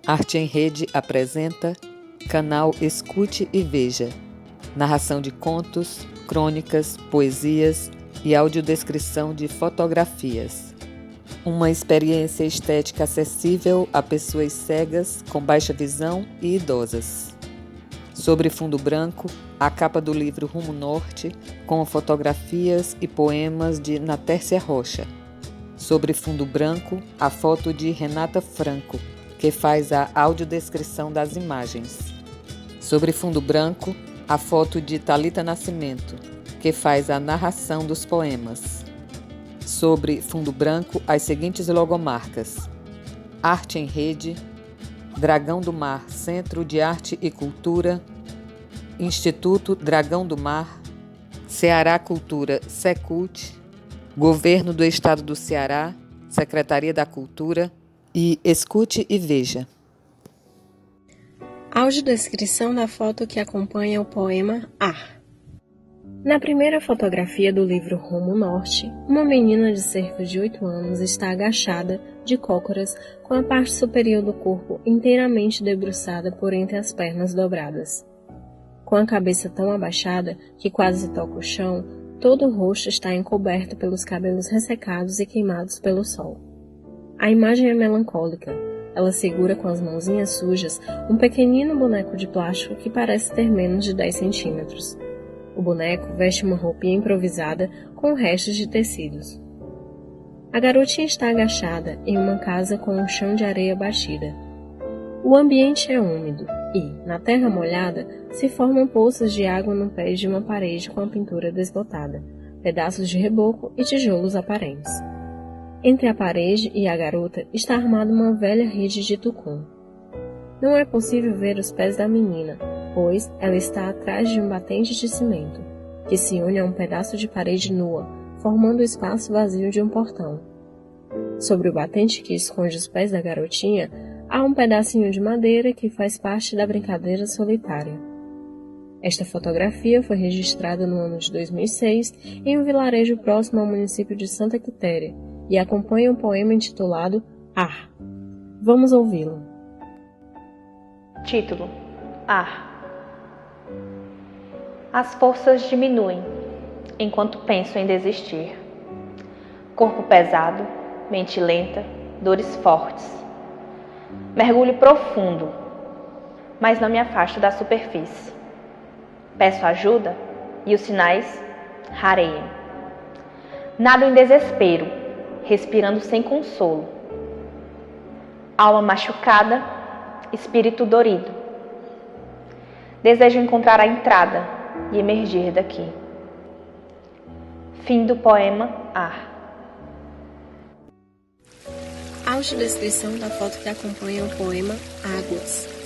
Arte em Rede apresenta Canal Escute e Veja, narração de contos, crônicas, poesias e audiodescrição de fotografias. Uma experiência estética acessível a pessoas cegas, com baixa visão e idosas. Sobre fundo branco, a capa do livro Rumo Norte, com fotografias e poemas de Natércia Rocha. Sobre fundo branco, a foto de Renata Franco, que faz a audiodescrição das imagens. Sobre fundo branco, a foto de Thalita Nascimento, que faz a narração dos poemas. Sobre fundo branco, as seguintes logomarcas: Arte em Rede, Dragão do Mar Centro de Arte e Cultura, Instituto Dragão do Mar, Ceará Cultura Secult, Governo do Estado do Ceará, Secretaria da Cultura e Escute e Veja. Audiodescrição da foto que acompanha o poema Ar. Na primeira fotografia do livro Rumo Norte, uma menina de cerca de 8 anos está agachada, de cócoras, com a parte superior do corpo inteiramente debruçada por entre as pernas dobradas. Com a cabeça tão abaixada que quase toca o chão, todo o rosto está encoberto pelos cabelos ressecados e queimados pelo sol. A imagem é melancólica. Ela segura com as mãozinhas sujas um pequenino boneco de plástico que parece ter menos de 10 centímetros. O boneco veste uma roupinha improvisada com restos de tecidos. A garotinha está agachada em uma casa com um chão de areia batida. O ambiente é úmido e, na terra molhada, se formam poças de água no pé de uma parede com a pintura desbotada, pedaços de reboco e tijolos aparentes. Entre a parede e a garota está armada uma velha rede de tucum. Não é possível ver os pés da menina, pois ela está atrás de um batente de cimento, que se une a um pedaço de parede nua, formando o espaço vazio de um portão. Sobre o batente que esconde os pés da garotinha, há um pedacinho de madeira que faz parte da brincadeira solitária. Esta fotografia foi registrada no ano de 2006 em um vilarejo próximo ao município de Santa Quitéria, e acompanha um poema intitulado Ar. Vamos ouvi-lo. Título: Ar. As forças diminuem, enquanto penso em desistir. Corpo pesado, mente lenta, dores fortes. Mergulho profundo, mas não me afasto da superfície. Peço ajuda e os sinais rareiam. Nado em desespero, respirando sem consolo. Alma machucada, espírito dorido. Desejo encontrar a entrada e emergir daqui. Fim do poema Ar. Audiodescrição da foto que acompanha o poema Águas.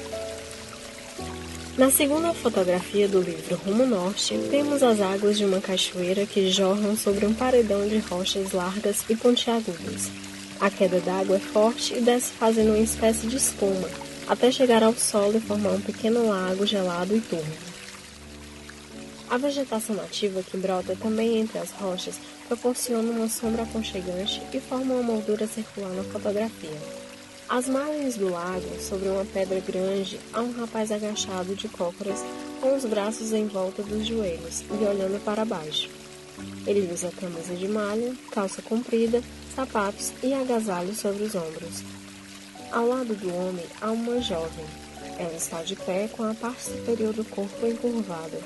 Na segunda fotografia do livro Rumo Norte, vemos as águas de uma cachoeira que jorram sobre um paredão de rochas largas e pontiagudas. A queda d'água é forte e desce fazendo uma espécie de espuma, até chegar ao solo e formar um pequeno lago gelado e túrgido. A vegetação nativa que brota também entre as rochas proporciona uma sombra aconchegante e forma uma moldura circular na fotografia. Às margens do lago, sobre uma pedra grande, há um rapaz agachado de cócoras, com os braços em volta dos joelhos e olhando para baixo. Ele usa camisa de malha, calça comprida, sapatos e agasalho sobre os ombros. Ao lado do homem há uma jovem. Ela está de pé com a parte superior do corpo encurvada,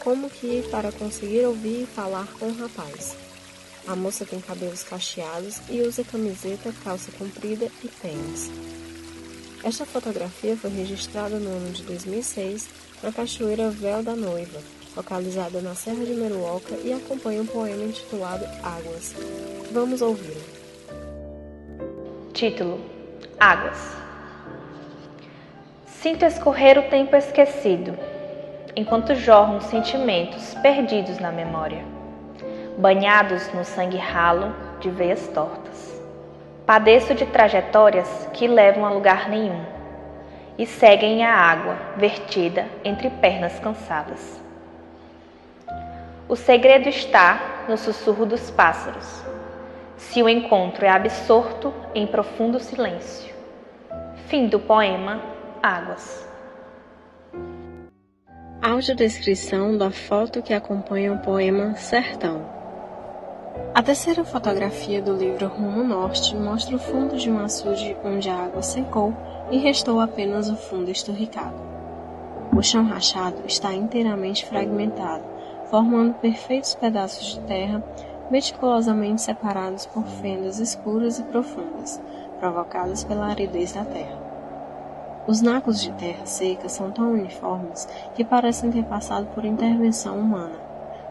como que para conseguir ouvir e falar com o rapaz. A moça tem cabelos cacheados e usa camiseta, calça comprida e tênis. Esta fotografia foi registrada no ano de 2006 na Cachoeira Véu da Noiva, localizada na Serra de Meruoca, e acompanha um poema intitulado Águas. Vamos ouvi-lo. Título: Águas. Sinto escorrer o tempo esquecido, enquanto jorram sentimentos perdidos na memória, banhados no sangue ralo de veias tortas. Padeço de trajetórias que levam a lugar nenhum e seguem a água vertida entre pernas cansadas. O segredo está no sussurro dos pássaros, se o encontro é absorto em profundo silêncio. Fim do poema Águas. Audiodescrição da foto que acompanha o poema Sertão. A terceira fotografia do livro Rumo Norte mostra o fundo de um açude onde a água secou e restou apenas o fundo esturricado. O chão rachado está inteiramente fragmentado, formando perfeitos pedaços de terra meticulosamente separados por fendas escuras e profundas, provocadas pela aridez da terra. Os nacos de terra seca são tão uniformes que parecem ter passado por intervenção humana,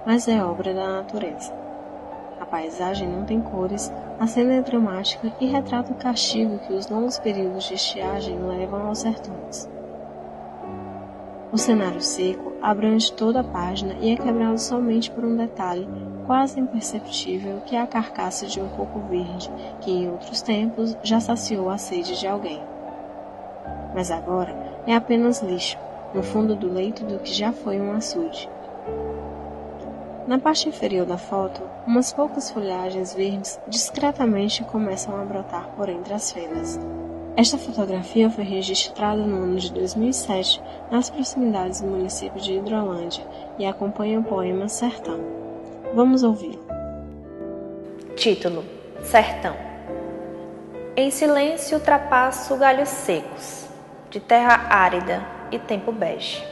mas é obra da natureza. A paisagem não tem cores, a cena é dramática e retrata o castigo que os longos períodos de estiagem levam aos sertões. O cenário seco abrange toda a página e é quebrado somente por um detalhe quase imperceptível, que é a carcaça de um coco verde que em outros tempos já saciou a sede de alguém. Mas agora é apenas lixo, no fundo do leito do que já foi um açude. Na parte inferior da foto, umas poucas folhagens verdes discretamente começam a brotar por entre as fendas. Esta fotografia foi registrada no ano de 2007 nas proximidades do município de Hidrolândia e acompanha o poema Sertão. Vamos ouvi-lo. Título: Sertão. Em silêncio ultrapasso galhos secos, de terra árida e tempo bege.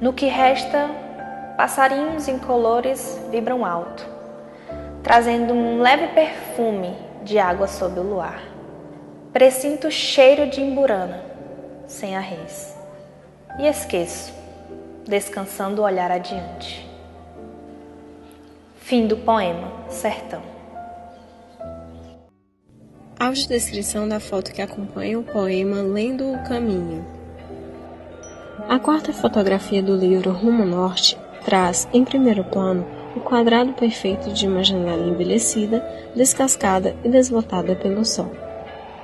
No que resta, passarinhos incolores vibram alto, trazendo um leve perfume de água sob o luar. Presinto o cheiro de imburana, sem arrez, e esqueço, descansando o olhar adiante. Fim do poema Sertão. Audiodescrição da foto que acompanha o poema Lendo o Caminho. A quarta fotografia do livro Rumo Norte traz, em primeiro plano, o quadrado perfeito de uma janela envelhecida, descascada e desbotada pelo sol.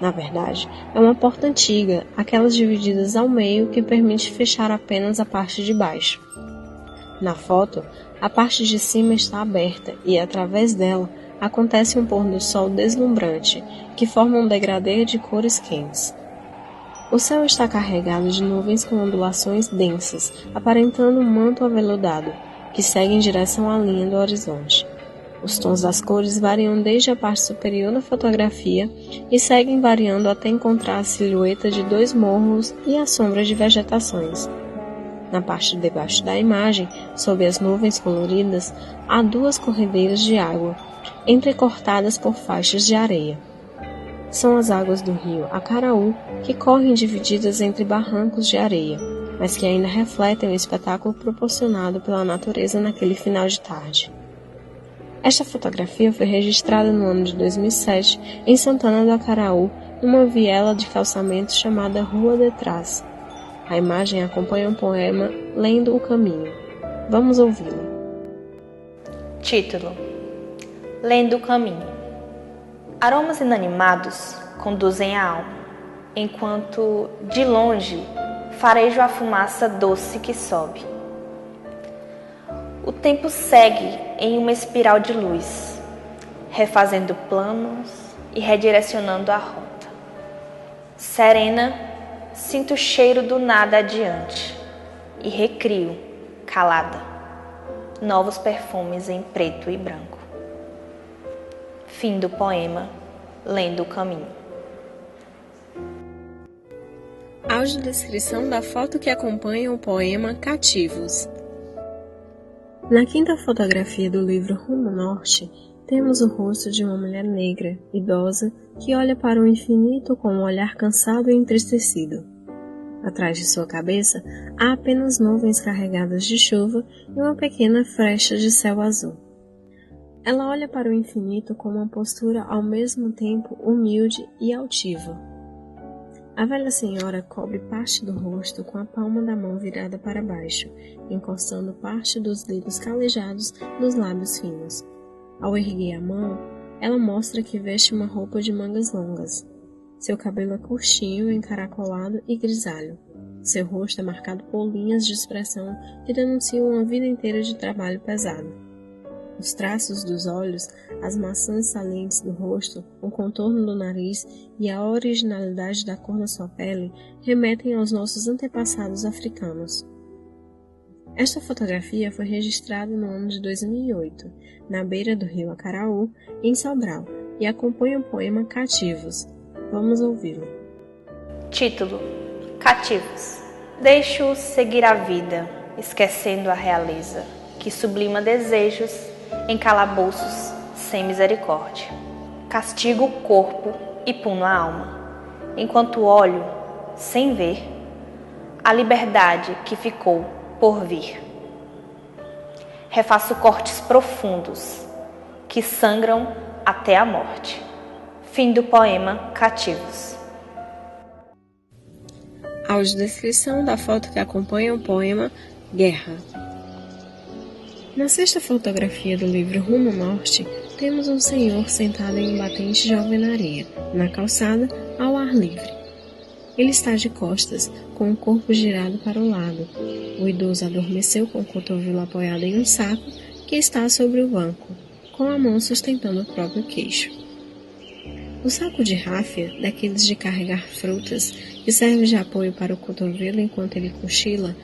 Na verdade, é uma porta antiga, aquelas divididas ao meio que permite fechar apenas a parte de baixo. Na foto, a parte de cima está aberta e, através dela, acontece um pôr do sol deslumbrante, que forma um degradê de cores quentes. O céu está carregado de nuvens com ondulações densas, aparentando um manto aveludado, que segue em direção à linha do horizonte. Os tons das cores variam desde a parte superior da fotografia e seguem variando até encontrar a silhueta de dois morros e a sombra de vegetações. Na parte de baixo da imagem, sob as nuvens coloridas, há duas corredeiras de água, entrecortadas por faixas de areia. São as águas do rio Acaraú que correm divididas entre barrancos de areia, mas que ainda refletem o espetáculo proporcionado pela natureza naquele final de tarde. Esta fotografia foi registrada no ano de 2007 em Santana do Acaraú, numa viela de calçamento chamada Rua de Trás. A imagem acompanha o poema Lendo o Caminho. Vamos ouvi-lo. Título: Lendo o Caminho. Aromas inanimados conduzem a alma, enquanto, de longe, farejo a fumaça doce que sobe. O tempo segue em uma espiral de luz, refazendo planos e redirecionando a rota. Serena, sinto o cheiro do nada adiante e recrio, calada, novos perfumes em preto e branco. Fim do poema Lendo o Caminho. Audiodescrição da foto que acompanha o poema Cativos. Na quinta fotografia do livro Rumo Norte, temos o rosto de uma mulher negra, idosa, que olha para o infinito com um olhar cansado e entristecido. Atrás de sua cabeça, há apenas nuvens carregadas de chuva e uma pequena frecha de céu azul. Ela olha para o infinito com uma postura ao mesmo tempo humilde e altiva. A velha senhora cobre parte do rosto com a palma da mão virada para baixo, encostando parte dos dedos calejados nos lábios finos. Ao erguer a mão, ela mostra que veste uma roupa de mangas longas. Seu cabelo é curtinho, encaracolado e grisalho. Seu rosto é marcado por linhas de expressão que denunciam uma vida inteira de trabalho pesado. Os traços dos olhos, as maçãs salientes do rosto, o contorno do nariz e a originalidade da cor da sua pele remetem aos nossos antepassados africanos. Esta fotografia foi registrada no ano de 2008, na beira do rio Acaraú, em Sobral, e acompanha o poema Cativos. Vamos ouvi-lo. Título: Cativos. Deixo-os seguir a vida, esquecendo a realeza, que sublima desejos em calabouços sem misericórdia. Castigo o corpo e puno a alma, enquanto olho, sem ver, a liberdade que ficou por vir. Refaço cortes profundos, que sangram até a morte. Fim do poema Cativos. Audiodescrição da foto que acompanha o poema Guerra. Na sexta fotografia do livro Rumo Norte, temos um senhor sentado em um batente de alvenaria, na calçada, ao ar livre. Ele está de costas, com o corpo girado para o lado. O idoso adormeceu com o cotovelo apoiado em um saco que está sobre o banco, com a mão sustentando o próprio queixo. O saco de ráfia, daqueles de carregar frutas, que serve de apoio para o cotovelo enquanto ele cochila,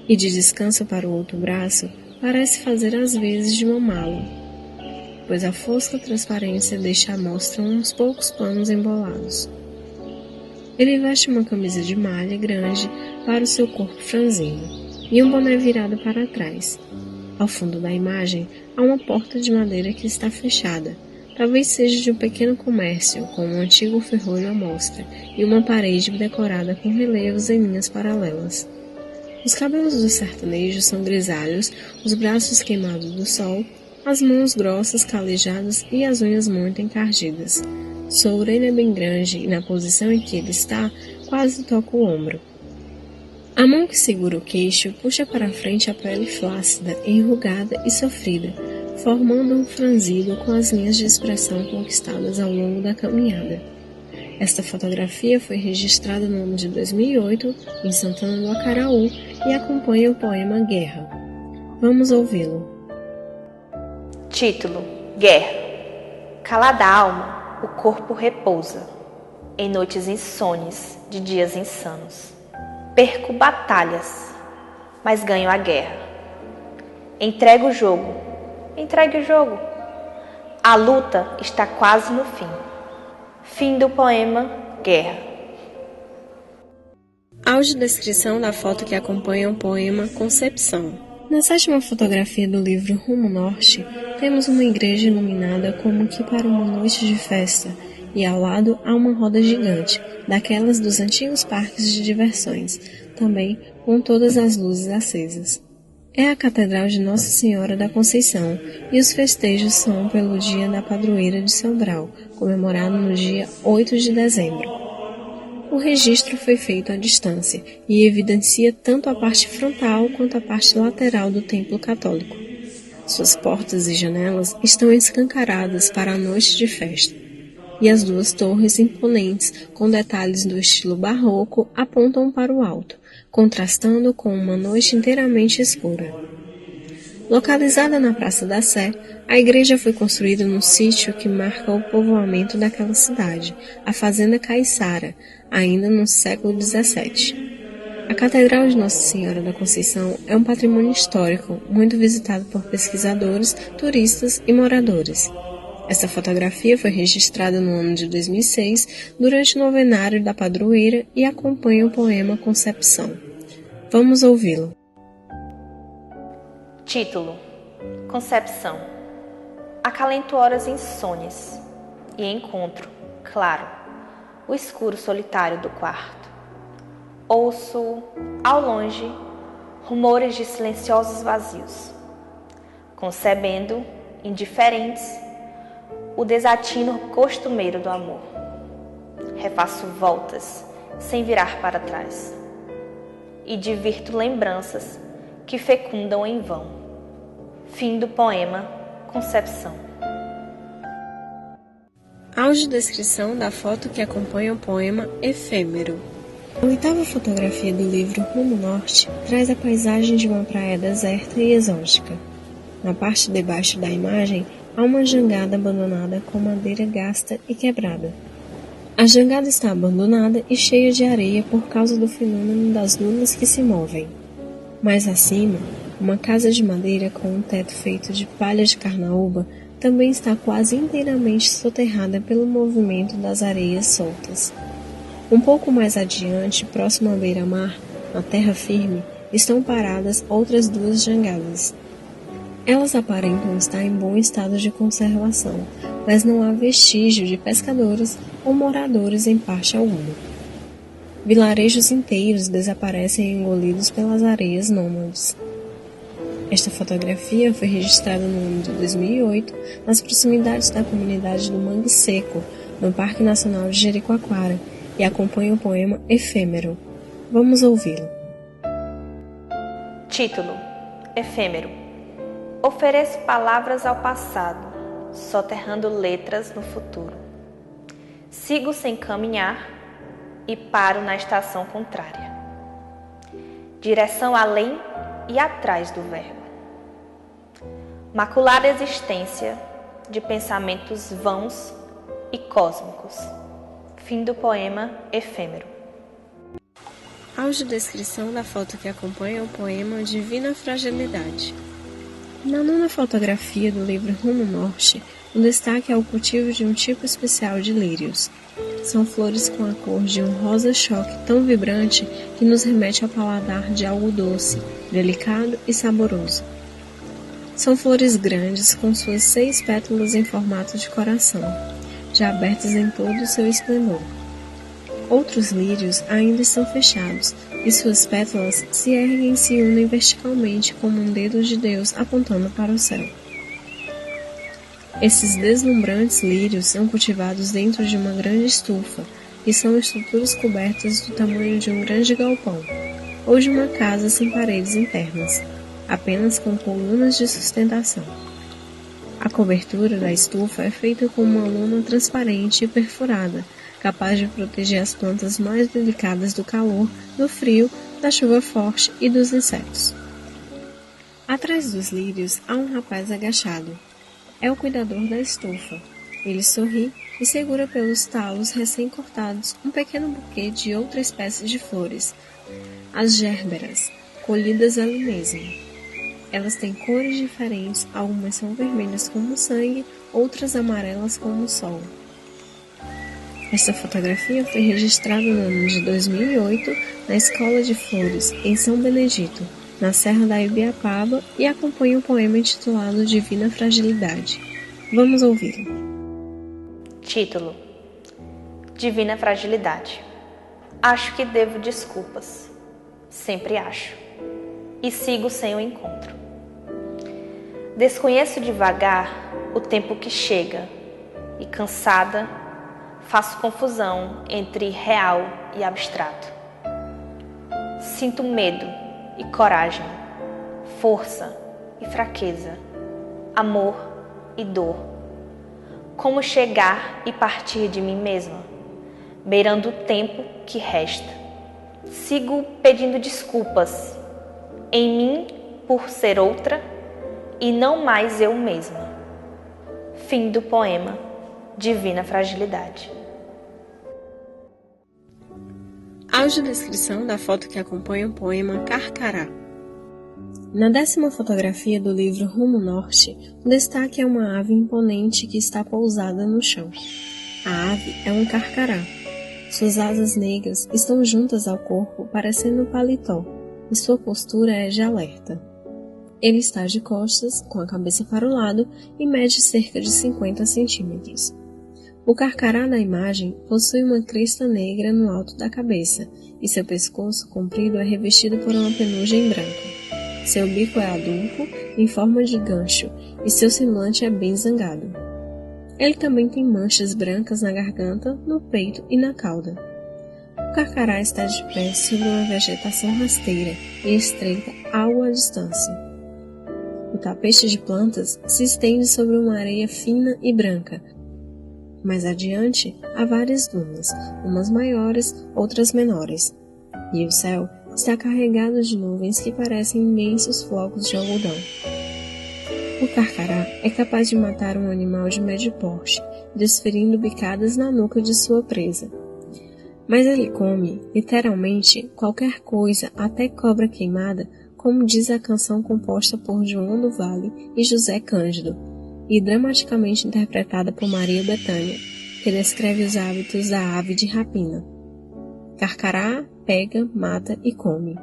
e de descanso para o outro braço, parece fazer às vezes de uma mala, pois a fosca transparência deixa à mostra uns poucos panos embolados. Ele veste uma camisa de malha grande para o seu corpo franzino e um boné virado para trás. Ao fundo da imagem há uma porta de madeira que está fechada, talvez seja de um pequeno comércio, com um antigo ferrolho à mostra e uma parede decorada com relevos em linhas paralelas. Os cabelos do sertanejo são grisalhos, os braços queimados do sol, as mãos grossas, calejadas e as unhas muito encardidas. Sua orelha é bem grande e, na posição em que ele está, quase toca o ombro. A mão que segura o queixo puxa para frente a pele flácida, enrugada e sofrida, formando um franzido com as linhas de expressão conquistadas ao longo da caminhada. Esta fotografia foi registrada no ano de 2008, em Santana do Acaraú, e acompanha o poema Guerra. Vamos ouvi-lo. Título: Guerra. Calada a alma, o corpo repousa, em noites insones de dias insanos. Perco batalhas, mas ganho a guerra. Entregue o jogo. A luta está quase no fim. Fim do poema Guerra. Audiodescrição da foto que acompanha o poema Concepção. Na sétima fotografia do livro Rumo Norte, temos uma igreja iluminada como que para uma noite de festa, e ao lado há uma roda gigante, daquelas dos antigos parques de diversões, também com todas as luzes acesas. É a Catedral de Nossa Senhora da Conceição, e os festejos são pelo Dia da Padroeira de Sobral, comemorado no dia 8 de dezembro. O registro foi feito à distância e evidencia tanto a parte frontal quanto a parte lateral do templo católico. Suas portas e janelas estão escancaradas para a noite de festa, e as duas torres imponentes, com detalhes do estilo barroco, apontam para o alto, contrastando com uma noite inteiramente escura. Localizada na Praça da Sé, a igreja foi construída num sítio que marca o povoamento daquela cidade, a Fazenda Caiçara, ainda no século XVII. A Catedral de Nossa Senhora da Conceição é um patrimônio histórico muito visitado por pesquisadores, turistas e moradores. Esta fotografia foi registrada no ano de 2006, durante o novenário da padroeira, e acompanha o poema Concepção. Vamos ouvi-lo. Título: Concepção. Acalento horas insones e encontro, claro, o escuro solitário do quarto. Ouço, ao longe, rumores de silenciosos vazios, concebendo, indiferentes, o desatino costumeiro do amor. Refaço voltas, sem virar para trás, e divirto lembranças que fecundam em vão. Fim do poema Concepção. Audiodescrição da foto que acompanha o poema Efêmero. A oitava fotografia do livro Rumo Norte traz a paisagem de uma praia deserta e exótica. Na parte de baixo da imagem, há uma jangada abandonada com madeira gasta e quebrada. A jangada está abandonada e cheia de areia por causa do fenômeno das dunas que se movem. Mais acima, uma casa de madeira com um teto feito de palha de carnaúba também está quase inteiramente soterrada pelo movimento das areias soltas. Um pouco mais adiante, próximo à beira-mar, na terra firme, estão paradas outras duas jangadas. Elas aparentam estar em bom estado de conservação, mas não há vestígio de pescadores ou moradores em parte alguma. Vilarejos inteiros desaparecem engolidos pelas areias nômades. Esta fotografia foi registrada no ano de 2008 nas proximidades da comunidade do Mangue Seco, no Parque Nacional de Jericoacoara, e acompanha o poema Efêmero. Vamos ouvi-lo. Título: Efêmero. Ofereço palavras ao passado, soterrando letras no futuro. Sigo sem caminhar e paro na estação contrária. Direção além e atrás do verbo. Maculada existência de pensamentos vãos e cósmicos. Fim do poema Efêmero. Audiodescrição da foto que acompanha o poema Divina Fragilidade. Na nona fotografia do livro Rumo Norte, o destaque é o cultivo de um tipo especial de lírios. São flores com a cor de um rosa-choque tão vibrante que nos remete ao paladar de algo doce, delicado e saboroso. São flores grandes com suas 6 pétalas em formato de coração, já abertas em todo o seu esplendor. Outros lírios ainda estão fechados e suas pétalas se erguem e se unem verticalmente como um dedo de Deus apontando para o céu. Esses deslumbrantes lírios são cultivados dentro de uma grande estufa e são estruturas cobertas do tamanho de um grande galpão ou de uma casa sem paredes internas, apenas com colunas de sustentação. A cobertura da estufa é feita com uma lona transparente e perfurada, capaz de proteger as plantas mais delicadas do calor, do frio, da chuva forte e dos insetos. Atrás dos lírios há um rapaz agachado. É o cuidador da estufa. Ele sorri e segura pelos talos recém-cortados um pequeno buquê de outra espécie de flores, as gérberas, colhidas ali mesmo. Elas têm cores diferentes, algumas são vermelhas como o sangue, outras amarelas como o sol. Esta fotografia foi registrada no ano de 2008 na Escola de Flores, em São Benedito, na Serra da Ibiapaba, e acompanha o poema intitulado Divina Fragilidade. Vamos ouvi-lo. Título: Divina Fragilidade. Acho que devo desculpas. Sempre acho. E sigo sem o encontro. Desconheço devagar o tempo que chega e, cansada, faço confusão entre real e abstrato. Sinto medo e coragem, força e fraqueza, amor e dor. Como chegar e partir de mim mesma, beirando o tempo que resta. Sigo pedindo desculpas em mim por ser outra e não mais eu mesma. Fim do poema Divina Fragilidade. Audiodescrição da foto que acompanha o poema Carcará. Na 10ª fotografia do livro Rumo Norte, o destaque é uma ave imponente que está pousada no chão. A ave é um carcará. Suas asas negras estão juntas ao corpo, parecendo um paletó, e sua postura é de alerta. Ele está de costas, com a cabeça para o lado, e mede cerca de 50 centímetros. O carcará da imagem possui uma cresta negra no alto da cabeça, e seu pescoço comprido é revestido por uma penugem branca. Seu bico é adulto, em forma de gancho, e seu semblante é bem zangado. Ele também tem manchas brancas na garganta, no peito e na cauda. O carcará está de pé sobre uma vegetação rasteira e estreita algo à distância. O tapete de plantas se estende sobre uma areia fina e branca. Mais adiante, há várias dunas, umas maiores, outras menores. E o céu está carregado de nuvens que parecem imensos flocos de algodão. O carcará é capaz de matar um animal de médio porte, desferindo bicadas na nuca de sua presa. Mas ele come, literalmente, qualquer coisa, até cobra queimada, como diz a canção composta por João do Vale e José Cândido, e dramaticamente interpretada por Maria Bethânia, que descreve os hábitos da ave de rapina. Carcará pega, mata e come.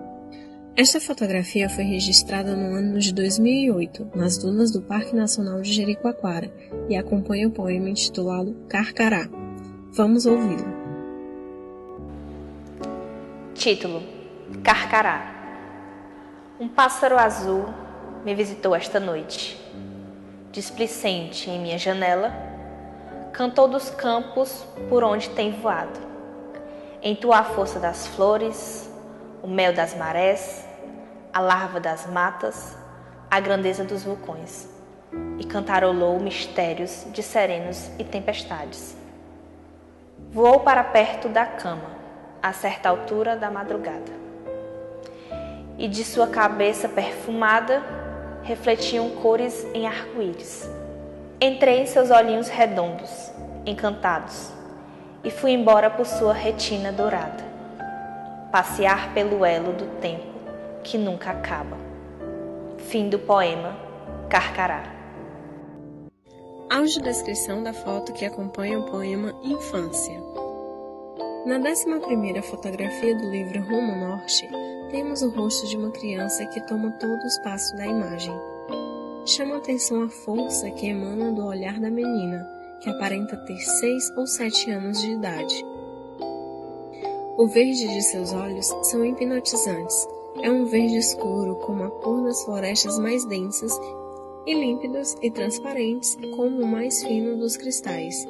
Esta fotografia foi registrada no ano de 2008, nas dunas do Parque Nacional de Jericoacoara, e acompanha o poema intitulado Carcará. Vamos ouvi-lo. Título: Carcará. Um pássaro azul me visitou esta noite. Displicente em minha janela, cantou dos campos por onde tem voado. Entoou a força das flores, o mel das marés, a larva das matas, a grandeza dos vulcões, e cantarolou mistérios de serenos e tempestades. Voou para perto da cama, a certa altura da madrugada, e de sua cabeça perfumada refletiam cores em arco-íris. Entrei em seus olhinhos redondos, encantados, e fui embora por sua retina dourada, passear pelo elo do tempo que nunca acaba. Fim do poema Carcará. Audiodescrição da foto que acompanha o poema Infância. Na 11ª fotografia do livro Rumo Norte, temos o rosto de uma criança que toma todo o espaço da imagem. Chama a atenção a força que emana do olhar da menina, que aparenta ter 6 ou 7 anos de idade. O verde de seus olhos são hipnotizantes. É um verde escuro, como a cor das florestas mais densas, e límpidos e transparentes, como o mais fino dos cristais.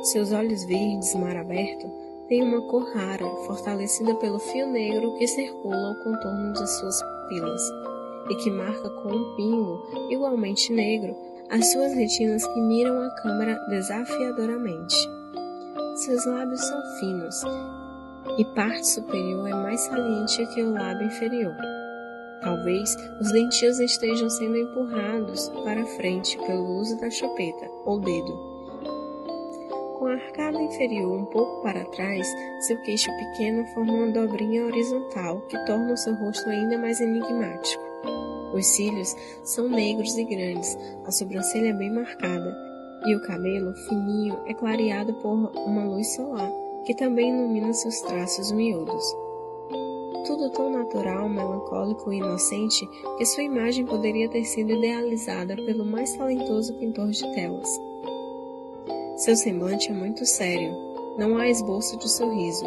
Seus olhos verdes, mar aberto, têm uma cor rara, fortalecida pelo fio negro que circula o contorno de suas pupilas, e que marca com um pingo, igualmente negro, as suas retinas que miram a câmera desafiadoramente. Seus lábios são finos, e parte superior é mais saliente que o lábio inferior. Talvez os dentinhos estejam sendo empurrados para frente pelo uso da chupeta, ou dedo. Com a arcada inferior um pouco para trás, seu queixo pequeno forma uma dobrinha horizontal que torna o seu rosto ainda mais enigmático. Os cílios são negros e grandes, a sobrancelha é bem marcada, e o cabelo, fininho, é clareado por uma luz solar, que também ilumina seus traços miúdos. Tudo tão natural, melancólico e inocente que sua imagem poderia ter sido idealizada pelo mais talentoso pintor de telas. Seu semblante é muito sério, não há esboço de sorriso.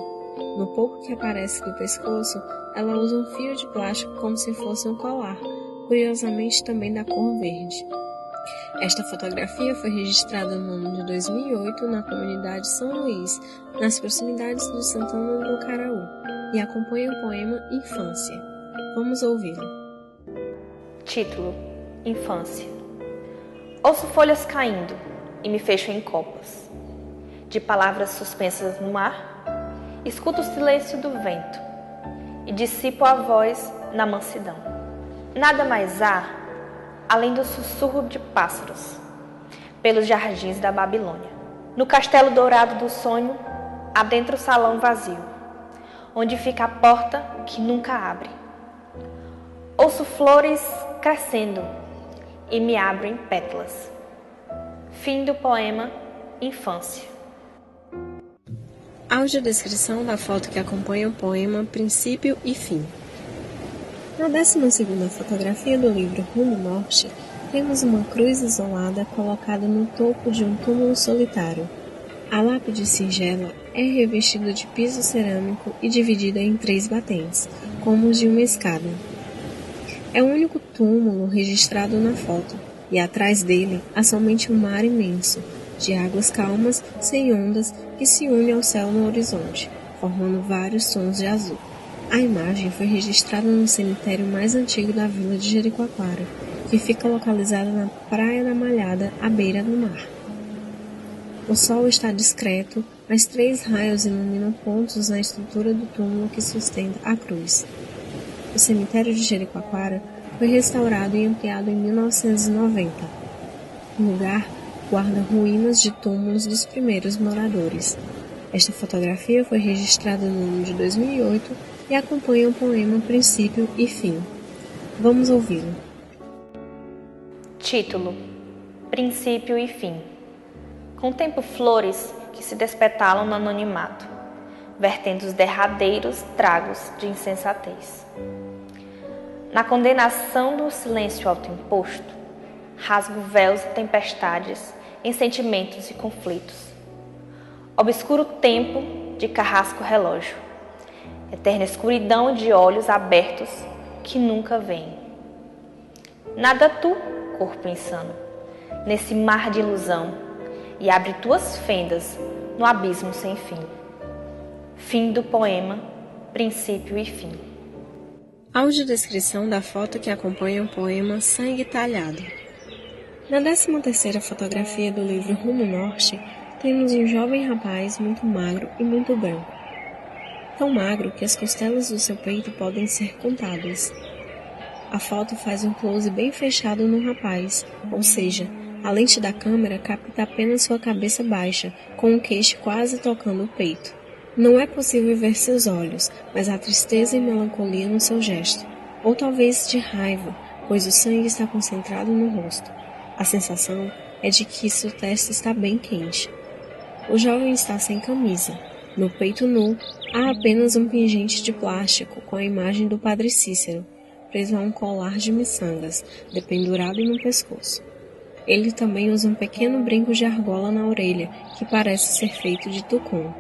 No pouco que aparece do pescoço, ela usa um fio de plástico como se fosse um colar, curiosamente também da cor verde. Esta fotografia foi registrada no ano de 2008 na comunidade São Luís, nas proximidades do Santana do Caraú, e acompanha o poema Infância. Vamos ouvi-lo. Título: Infância. Ouço folhas caindo e me fecho em copas. De palavras suspensas no mar, escuto o silêncio do vento e dissipo a voz na mansidão. Nada mais há além do sussurro de pássaros pelos jardins da Babilônia. No castelo dourado do sonho, adentro o salão vazio, onde fica a porta que nunca abre. Ouço flores crescendo e me abro em pétalas. Fim do poema Infância. Audiodescrição da foto que acompanha o poema Princípio e Fim. Na 12ª fotografia do livro Rumo Norte, temos uma cruz isolada colocada no topo de um túmulo solitário. A lápide singela é revestida de piso cerâmico e dividida em 3 batentes, como os de uma escada. É o único túmulo registrado na foto, e atrás dele há somente um mar imenso, de águas calmas, sem ondas, que se une ao céu no horizonte, formando vários tons de azul. A imagem foi registrada no cemitério mais antigo da vila de Jericoacoara, que fica localizada na Praia da Malhada, à beira do mar. O sol está discreto, mas 3 raios iluminam pontos na estrutura do túmulo que sustenta a cruz. O cemitério de Jericoacoara foi restaurado e ampliado em 1990. O lugar guarda ruínas de túmulos dos primeiros moradores. Esta fotografia foi registrada no ano de 2008 e acompanha o poema Princípio e Fim. Vamos ouvi-lo. Título: Princípio e Fim. Contemplo flores que se despetalam no anonimato, vertendo os derradeiros tragos de insensatez. Na condenação do silêncio autoimposto, rasgo véus e tempestades em sentimentos e conflitos. Obscuro tempo de carrasco relógio, eterna escuridão de olhos abertos que nunca vêm. Nada tu, corpo insano, nesse mar de ilusão, e abre tuas fendas no abismo sem fim. Fim do poema Princípio e Fim. Audiodescrição da foto que acompanha o poema Sangue Talhado. Na 13ª fotografia do livro Rumo Norte, temos um jovem rapaz muito magro e muito branco. Tão magro que as costelas do seu peito podem ser contadas. A foto faz um close bem fechado no rapaz, ou seja, a lente da câmera capta apenas sua cabeça baixa, com o queixo quase tocando o peito. Não é possível ver seus olhos, mas há tristeza e melancolia no seu gesto, ou talvez de raiva, pois o sangue está concentrado no rosto. A sensação é de que sua testa está bem quente. O jovem está sem camisa. No peito nu, há apenas um pingente de plástico com a imagem do Padre Cícero, preso a um colar de miçangas, dependurado no pescoço. Ele também usa um pequeno brinco de argola na orelha, que parece ser feito de tucum.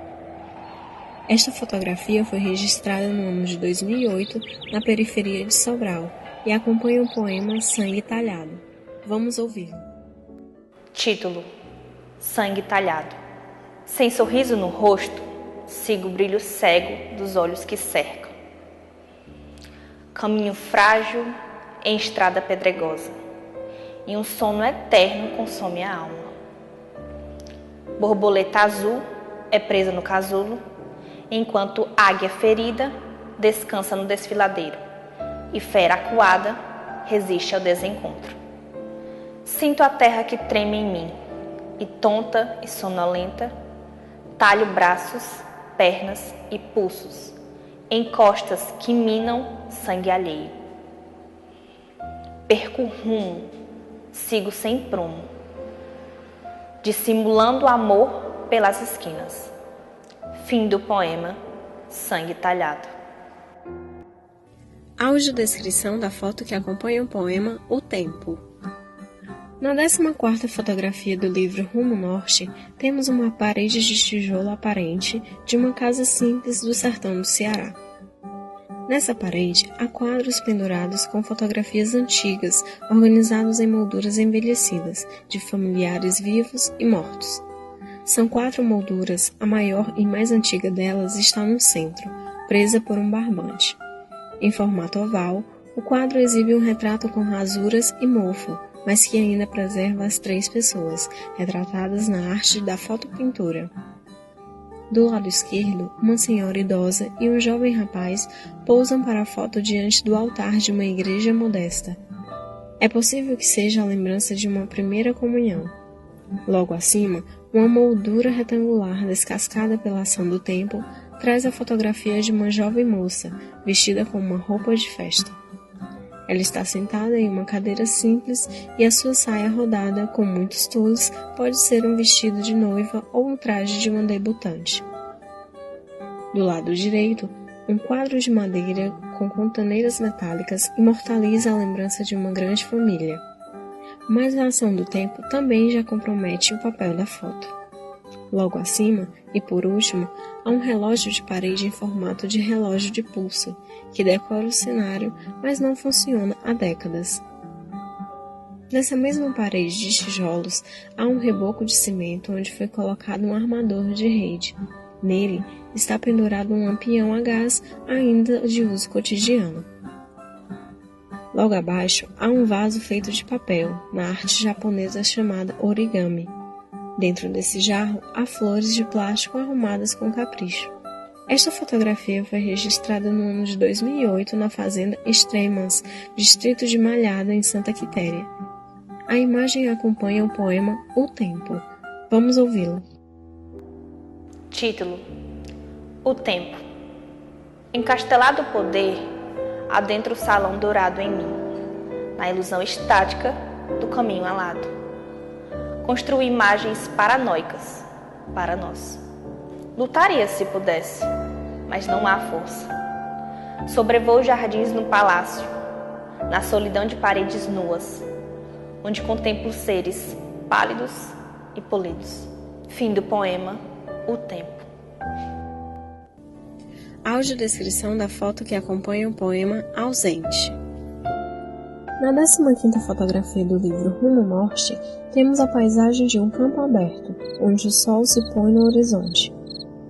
Esta fotografia foi registrada no ano de 2008, na periferia de Sobral, e acompanha o poema Sangue Talhado. Vamos ouvi-lo. Título: Sangue Talhado. Sem sorriso no rosto, sigo o brilho cego dos olhos que cercam. Caminho frágil em estrada pedregosa, e um sono eterno consome a alma. Borboleta azul é presa no casulo, enquanto águia ferida descansa no desfiladeiro, e fera acuada resiste ao desencontro. Sinto a terra que treme em mim, e tonta e sonolenta, talho braços, pernas e pulsos, em costas que minam sangue alheio. Perco o rumo, sigo sem prumo, dissimulando amor pelas esquinas. Fim do poema Sangue Talhado. Audiodescrição da foto que acompanha o poema O Tempo. Na 14ª fotografia do livro Rumo Norte, temos uma parede de tijolo aparente de uma casa simples do sertão do Ceará. Nessa parede, há quadros pendurados com fotografias antigas, organizados em molduras envelhecidas, de familiares vivos e mortos. São 4 molduras, a maior e mais antiga delas está no centro, presa por um barbante. Em formato oval, o quadro exibe um retrato com rasuras e mofo, mas que ainda preserva as 3 pessoas, retratadas na arte da fotopintura. Do lado esquerdo, uma senhora idosa e um jovem rapaz pousam para a foto diante do altar de uma igreja modesta. É possível que seja a lembrança de uma primeira comunhão. Logo acima, uma moldura retangular descascada pela ação do tempo traz a fotografia de uma jovem moça, vestida com uma roupa de festa. Ela está sentada em uma cadeira simples e a sua saia rodada, com muitos tules, pode ser um vestido de noiva ou um traje de uma debutante. Do lado direito, um quadro de madeira com contaneiras metálicas imortaliza a lembrança de uma grande família. Mas a ação do tempo também já compromete o papel da foto. Logo acima, e por último, há um relógio de parede em formato de relógio de pulso, que decora o cenário, mas não funciona há décadas. Nessa mesma parede de tijolos, há um reboco de cimento onde foi colocado um armador de rede. Nele está pendurado um lampião a gás, ainda de uso cotidiano. Logo abaixo, há um vaso feito de papel, na arte japonesa chamada origami. Dentro desse jarro, há flores de plástico arrumadas com capricho. Esta fotografia foi registrada no ano de 2008 na fazenda Extremas, distrito de Malhada, em Santa Quitéria. A imagem acompanha o poema O Tempo. Vamos ouvi-lo. Título: O Tempo. Encastelado o poder, adentra o salão dourado em mim, na ilusão estática do caminho alado. Construí imagens paranoicas para nós. Lutaria se pudesse, mas não há força. Sobrevoo jardins no palácio, na solidão de paredes nuas, onde contemplo seres pálidos e polidos. Fim do poema O Tempo. Audiodescrição da foto que acompanha o poema Ausente. Na 15ª fotografia do livro Rumo Norte, temos a paisagem de um campo aberto, onde o sol se põe no horizonte.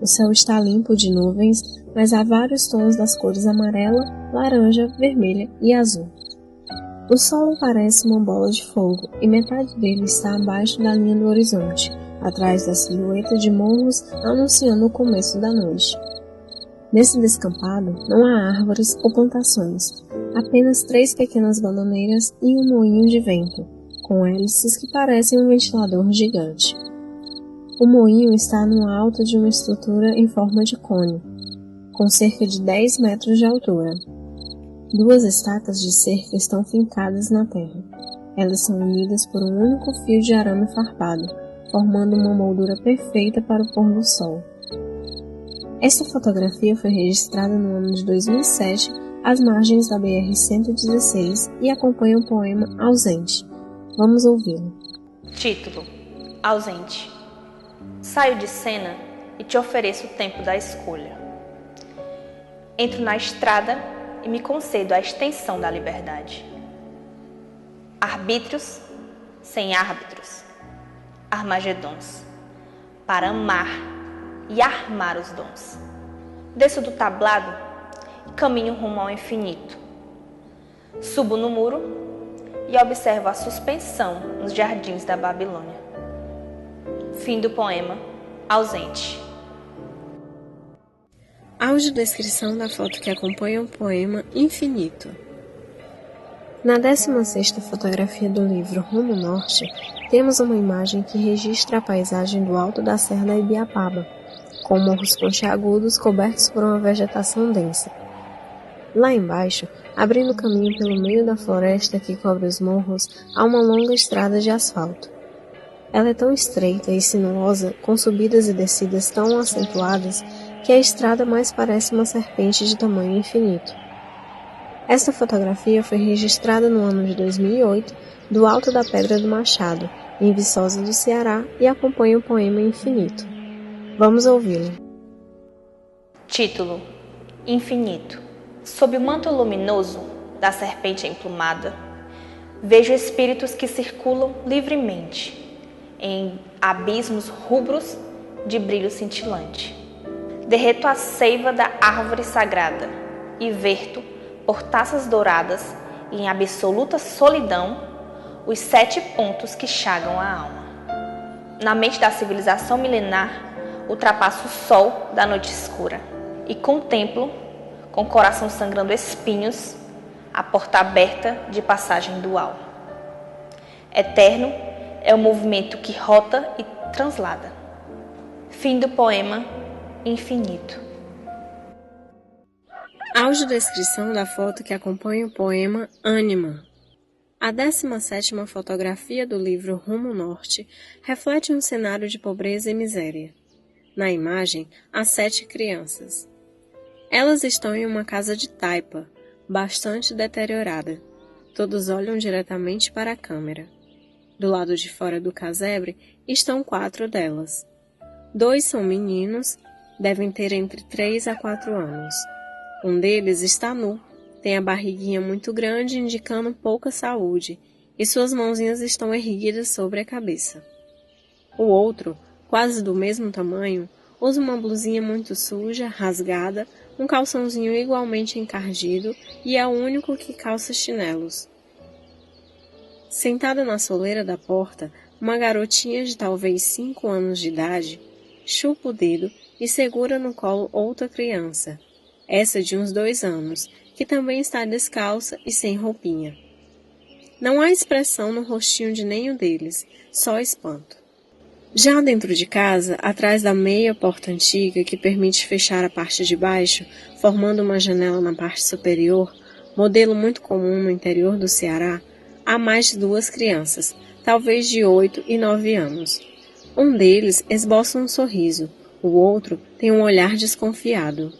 O céu está limpo de nuvens, mas há vários tons das cores amarela, laranja, vermelha e azul. O solo parece uma bola de fogo e metade dele está abaixo da linha do horizonte, atrás da silhueta de morros anunciando o começo da noite. Nesse descampado não há árvores ou plantações, apenas 3 pequenas bananeiras e um moinho de vento, com hélices que parecem um ventilador gigante. O moinho está no alto de uma estrutura em forma de cone, com cerca de 10 metros de altura. 2 estacas de cerca estão fincadas na terra. Elas são unidas por um único fio de arame farpado, formando uma moldura perfeita para o pôr do sol. Esta fotografia foi registrada no ano de 2007, às margens da BR-116, e acompanha o poema Ausente. Vamos ouvi-lo. Título: Ausente. Saio de cena e te ofereço o tempo da escolha. Entro na estrada e me concedo a extensão da liberdade. Arbítrios sem árbitros, armagedons, para amar e armar os dons. Desço do tablado e caminho rumo ao infinito. Subo no muro e observo a suspensão nos jardins da Babilônia. Fim do poema Ausente. Audiodescrição da foto que acompanha o poema Infinito. Na 16ª fotografia do livro Rumo Norte, temos uma imagem que registra a paisagem do alto da Serra da Ibiapaba, com morros pontiagudos cobertos por uma vegetação densa. Lá embaixo, abrindo caminho pelo meio da floresta que cobre os morros, há uma longa estrada de asfalto. Ela é tão estreita e sinuosa, com subidas e descidas tão acentuadas, que a estrada mais parece uma serpente de tamanho infinito. Esta fotografia foi registrada no ano de 2008, do alto da Pedra do Machado, em Viçosa do Ceará, e acompanha o poema Infinito. Vamos ouvi-lo. Título: Infinito. Sob o manto luminoso da serpente emplumada, vejo espíritos que circulam livremente em abismos rubros de brilho cintilante. Derreto a seiva da árvore sagrada e verto por taças douradas e em absoluta solidão os 7 pontos que chagam a alma. Na mente da civilização milenar, ultrapasso o sol da noite escura e contemplo, com o coração sangrando espinhos, a porta aberta de passagem dual. Eterno é o movimento que rota e translada. Fim do poema Infinito. Audiodescrição da foto que acompanha o poema Ânima. A 17ª fotografia do livro Rumo Norte reflete um cenário de pobreza e miséria. Na imagem, há 7 crianças. Elas estão em uma casa de taipa, bastante deteriorada. Todos olham diretamente para a câmera. Do lado de fora do casebre estão 4 delas. 2 são meninos, devem ter entre 3 a 4 anos. Um deles está nu, tem a barriguinha muito grande, indicando pouca saúde, e suas mãozinhas estão erguidas sobre a cabeça. O outro, quase do mesmo tamanho, usa uma blusinha muito suja, rasgada, um calçãozinho igualmente encardido e é o único que calça chinelos. Sentada na soleira da porta, uma garotinha de talvez 5 anos de idade chupa o dedo e segura no colo outra criança, essa de uns 2 anos, que também está descalça e sem roupinha. Não há expressão no rostinho de nenhum deles, só espanto. Já dentro de casa, atrás da meia porta antiga que permite fechar a parte de baixo, formando uma janela na parte superior, modelo muito comum no interior do Ceará, há mais de 2 crianças, talvez de 8 e 9 anos. Um deles esboça um sorriso, o outro tem um olhar desconfiado.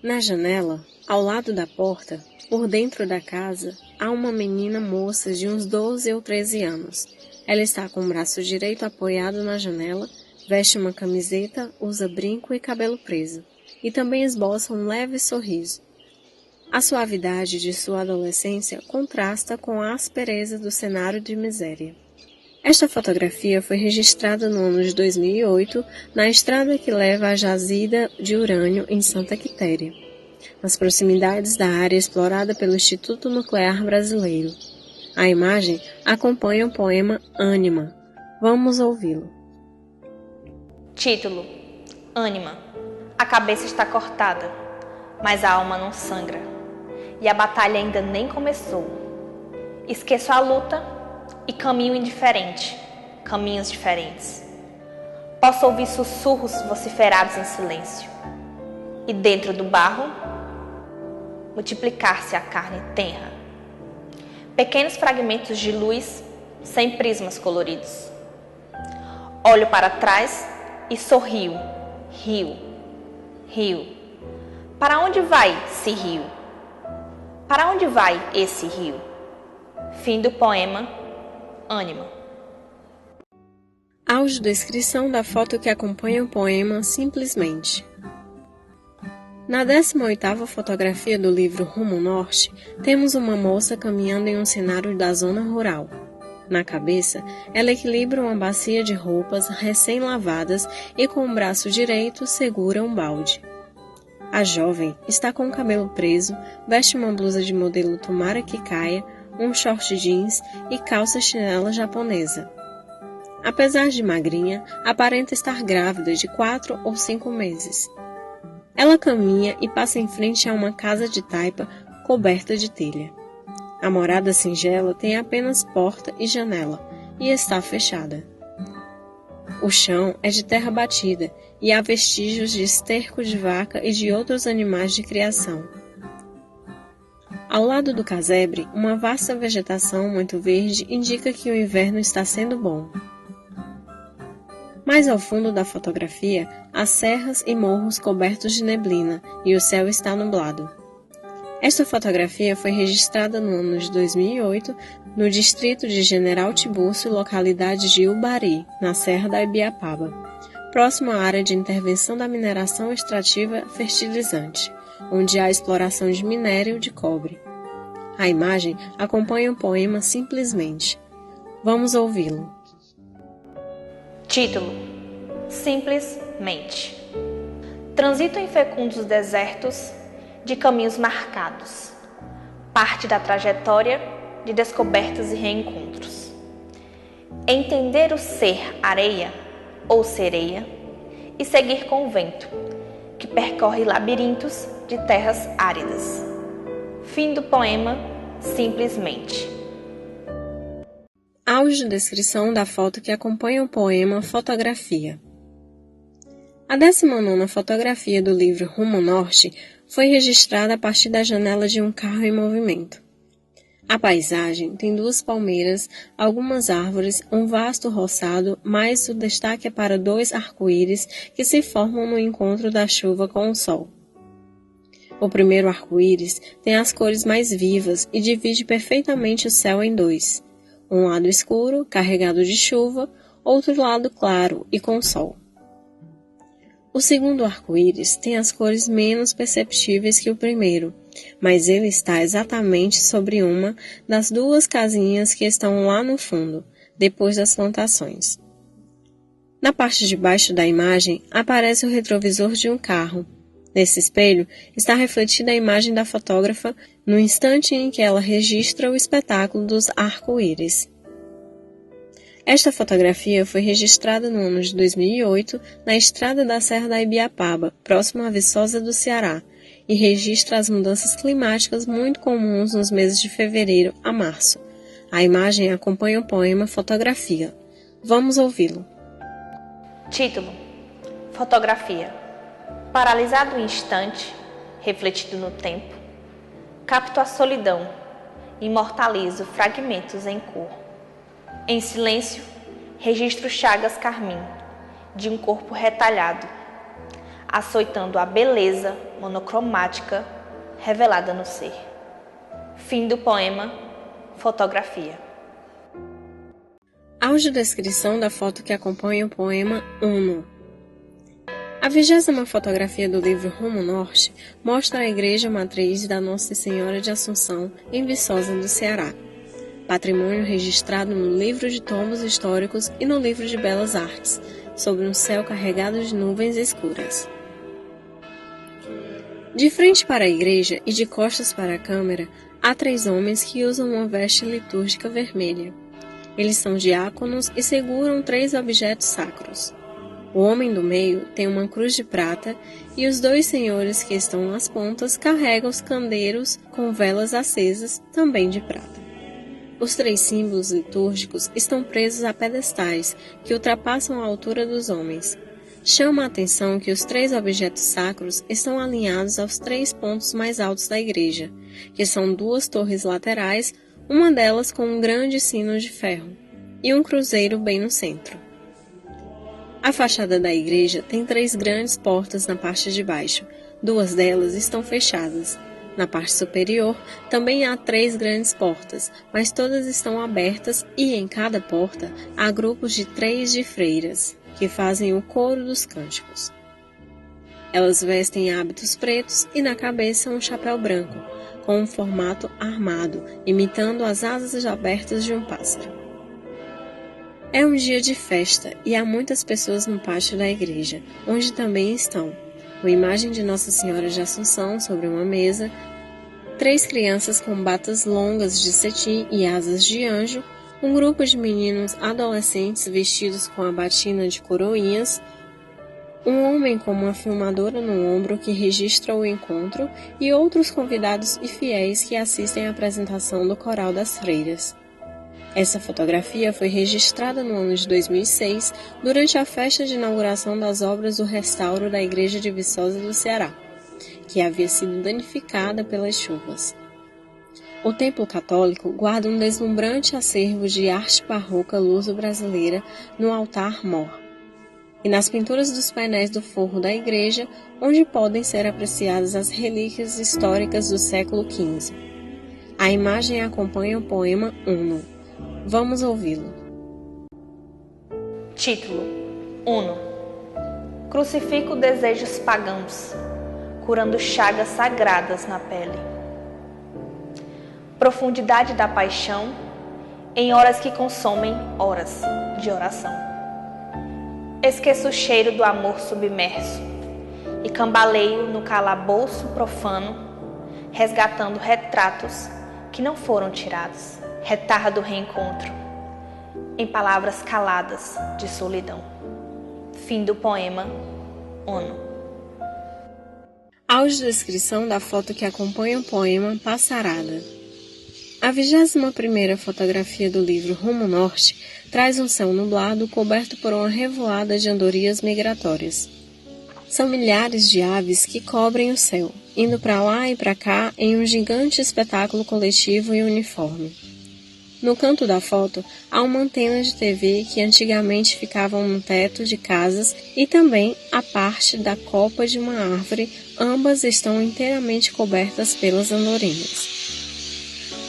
Na janela, ao lado da porta, por dentro da casa, há uma menina moça de uns 12 ou 13 anos. Ela está com o braço direito apoiado na janela, veste uma camiseta, usa brinco e cabelo preso, e também esboça um leve sorriso. A suavidade de sua adolescência contrasta com a aspereza do cenário de miséria. Esta fotografia foi registrada no ano de 2008 na estrada que leva à jazida de urânio em Santa Quitéria, nas proximidades da área explorada pelo Instituto Nuclear Brasileiro. A imagem acompanha o poema Ânima. Vamos ouvi-lo. Título: Ânima. A cabeça está cortada, mas a alma não sangra, e a batalha ainda nem começou. Esqueço a luta e caminho indiferente, caminhos diferentes. Posso ouvir sussurros vociferados em silêncio, e dentro do barro, multiplicar-se a carne tenra. Pequenos fragmentos de luz sem prismas coloridos. Olho para trás e sorrio, rio, rio. Para onde vai esse rio? Para onde vai esse rio? Fim do poema Ânima. Audiodescrição da foto que acompanha o poema Simplesmente. Na 18ª fotografia do livro Rumo Norte, temos uma moça caminhando em um cenário da zona rural. Na cabeça, ela equilibra uma bacia de roupas recém-lavadas e com o braço direito segura um balde. A jovem está com o cabelo preso, veste uma blusa de modelo tomara que caia, um short jeans e calça chinela japonesa. Apesar de magrinha, aparenta estar grávida de 4 ou 5 meses. Ela caminha e passa em frente a uma casa de taipa coberta de telha. A morada singela tem apenas porta e janela e está fechada. O chão é de terra batida e há vestígios de esterco de vaca e de outros animais de criação. Ao lado do casebre, uma vasta vegetação muito verde indica que o inverno está sendo bom. Mais ao fundo da fotografia, há serras e morros cobertos de neblina e o céu está nublado. Esta fotografia foi registrada no ano de 2008 no distrito de General Tiburcio, localidade de Ubari, na Serra da Ibiapaba, próximo à área de intervenção da mineração extrativa fertilizante, onde há exploração de minério de cobre. A imagem acompanha o poema Simplesmente. Vamos ouvi-lo. Título: Simplesmente. Transito em fecundos desertos de caminhos marcados, parte da trajetória de descobertas e reencontros. Entender o ser areia ou sereia e seguir com o vento, que percorre labirintos de terras áridas. Fim do poema Simplesmente. Audiodescrição da foto que acompanha o poema Fotografia. A 19ª fotografia do livro Rumo Norte foi registrada a partir da janela de um carro em movimento. A paisagem tem 2 palmeiras, algumas árvores, um vasto roçado, mas o destaque é para 2 arco-íris que se formam no encontro da chuva com o sol. O primeiro arco-íris tem as cores mais vivas e divide perfeitamente o céu em 2. Um lado escuro, carregado de chuva, outro lado claro e com sol. O segundo arco-íris tem as cores menos perceptíveis que o primeiro, mas ele está exatamente sobre uma das 2 casinhas que estão lá no fundo, depois das plantações. Na parte de baixo da imagem aparece o retrovisor de um carro. Nesse espelho está refletida a imagem da fotógrafa no instante em que ela registra o espetáculo dos arco-íris. Esta fotografia foi registrada no ano de 2008 na estrada da Serra da Ibiapaba, próximo à Viçosa do Ceará, e registra as mudanças climáticas muito comuns nos meses de fevereiro a março, A imagem acompanha o poema Fotografia. Vamos ouvi-lo. Título: Fotografia. Paralisado o instante, refletido no tempo, capto a solidão, imortalizo fragmentos em cor. Em silêncio, registro chagas carmim de um corpo retalhado, açoitando a beleza monocromática revelada no ser. Fim do poema Fotografia. Audiodescrição da foto que acompanha o poema Uno. A 20ª fotografia do livro Rumo Norte mostra a igreja matriz da Nossa Senhora de Assunção, em Viçosa do Ceará. Patrimônio registrado no livro de tomos históricos e no livro de belas artes, sobre um céu carregado de nuvens escuras. De frente para a igreja e de costas para a câmera, há 3 homens que usam uma veste litúrgica vermelha. Eles são diáconos e seguram 3 objetos sacros. O homem do meio tem uma cruz de prata e os 2 senhores que estão nas pontas carregam os candeiros com velas acesas, também de prata. Os 3 símbolos litúrgicos estão presos a pedestais que ultrapassam a altura dos homens. Chama a atenção que os 3 objetos sacros estão alinhados aos 3 pontos mais altos da igreja, que são 2 torres laterais, uma delas com um grande sino de ferro, e um cruzeiro bem no centro. A fachada da igreja tem 3 grandes portas na parte de baixo, 2 delas estão fechadas. Na parte superior também há 3 grandes portas, mas todas estão abertas e em cada porta há grupos de 3 de freiras, que fazem o coro dos cânticos. Elas vestem hábitos pretos e na cabeça um chapéu branco, com um formato armado, imitando as asas abertas de um pássaro. É um dia de festa e há muitas pessoas no pátio da igreja, onde também estão uma imagem de Nossa Senhora de Assunção sobre uma mesa, 3 crianças com batas longas de cetim e asas de anjo, um grupo de meninos adolescentes vestidos com a batina de coroinhas, um homem com uma filmadora no ombro que registra o encontro e outros convidados e fiéis que assistem à apresentação do Coral das Freiras. Essa fotografia foi registrada no ano de 2006, durante a festa de inauguração das obras do restauro da Igreja de Viçosa do Ceará, que havia sido danificada pelas chuvas. O templo católico guarda um deslumbrante acervo de arte barroca luso-brasileira no altar-mor e nas pinturas dos painéis do forro da igreja, onde podem ser apreciadas as relíquias históricas do século XV. A imagem acompanha o poema Uno. Vamos ouvi-lo. Título: Uno. Crucifico desejos pagãos, curando chagas sagradas na pele. Profundidade da paixão, em horas que consomem horas de oração. Esqueço o cheiro do amor submerso e cambaleio no calabouço profano, resgatando retratos que não foram tirados. Retarda do reencontro, em palavras caladas de solidão. Fim do poema Uno. Audiodescrição da foto que acompanha o poema Passarada. A 21ª fotografia do livro Rumo Norte traz um céu nublado coberto por uma revoada de andorinhas migratórias. São milhares de aves que cobrem o céu, indo para lá e para cá em um gigante espetáculo coletivo e uniforme. No canto da foto, há uma antena de TV que antigamente ficava no teto de casas e também a parte da copa de uma árvore, ambas estão inteiramente cobertas pelas andorinhas.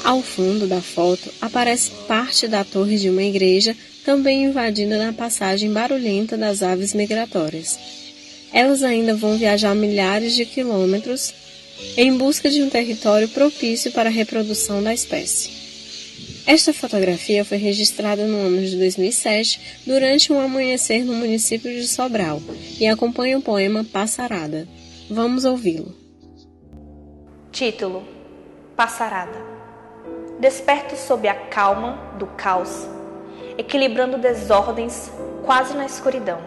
Ao fundo da foto, aparece parte da torre de uma igreja, também invadida na passagem barulhenta das aves migratórias. Elas ainda vão viajar milhares de quilômetros em busca de um território propício para a reprodução da espécie. Esta fotografia foi registrada no ano de 2007, durante um amanhecer no município de Sobral, e acompanha o poema Passarada. Vamos ouvi-lo. Título: Passarada. Desperto sob a calma do caos, equilibrando desordens quase na escuridão.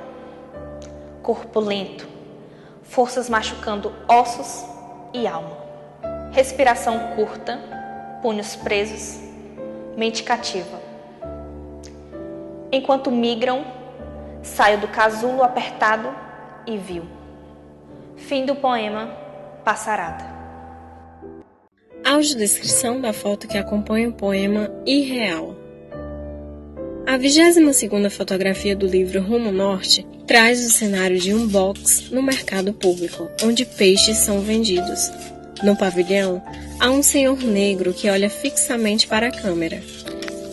Corpo lento, forças machucando ossos e alma. Respiração curta, punhos presos, mente cativa. Enquanto migram, saio do casulo apertado e viu. Fim do poema Passarada. Audiodescrição da foto que acompanha o poema Irreal. A 22ª fotografia do livro Rumo Norte traz o cenário de um box no mercado público, onde peixes são vendidos. No pavilhão, há um senhor negro que olha fixamente para a câmera.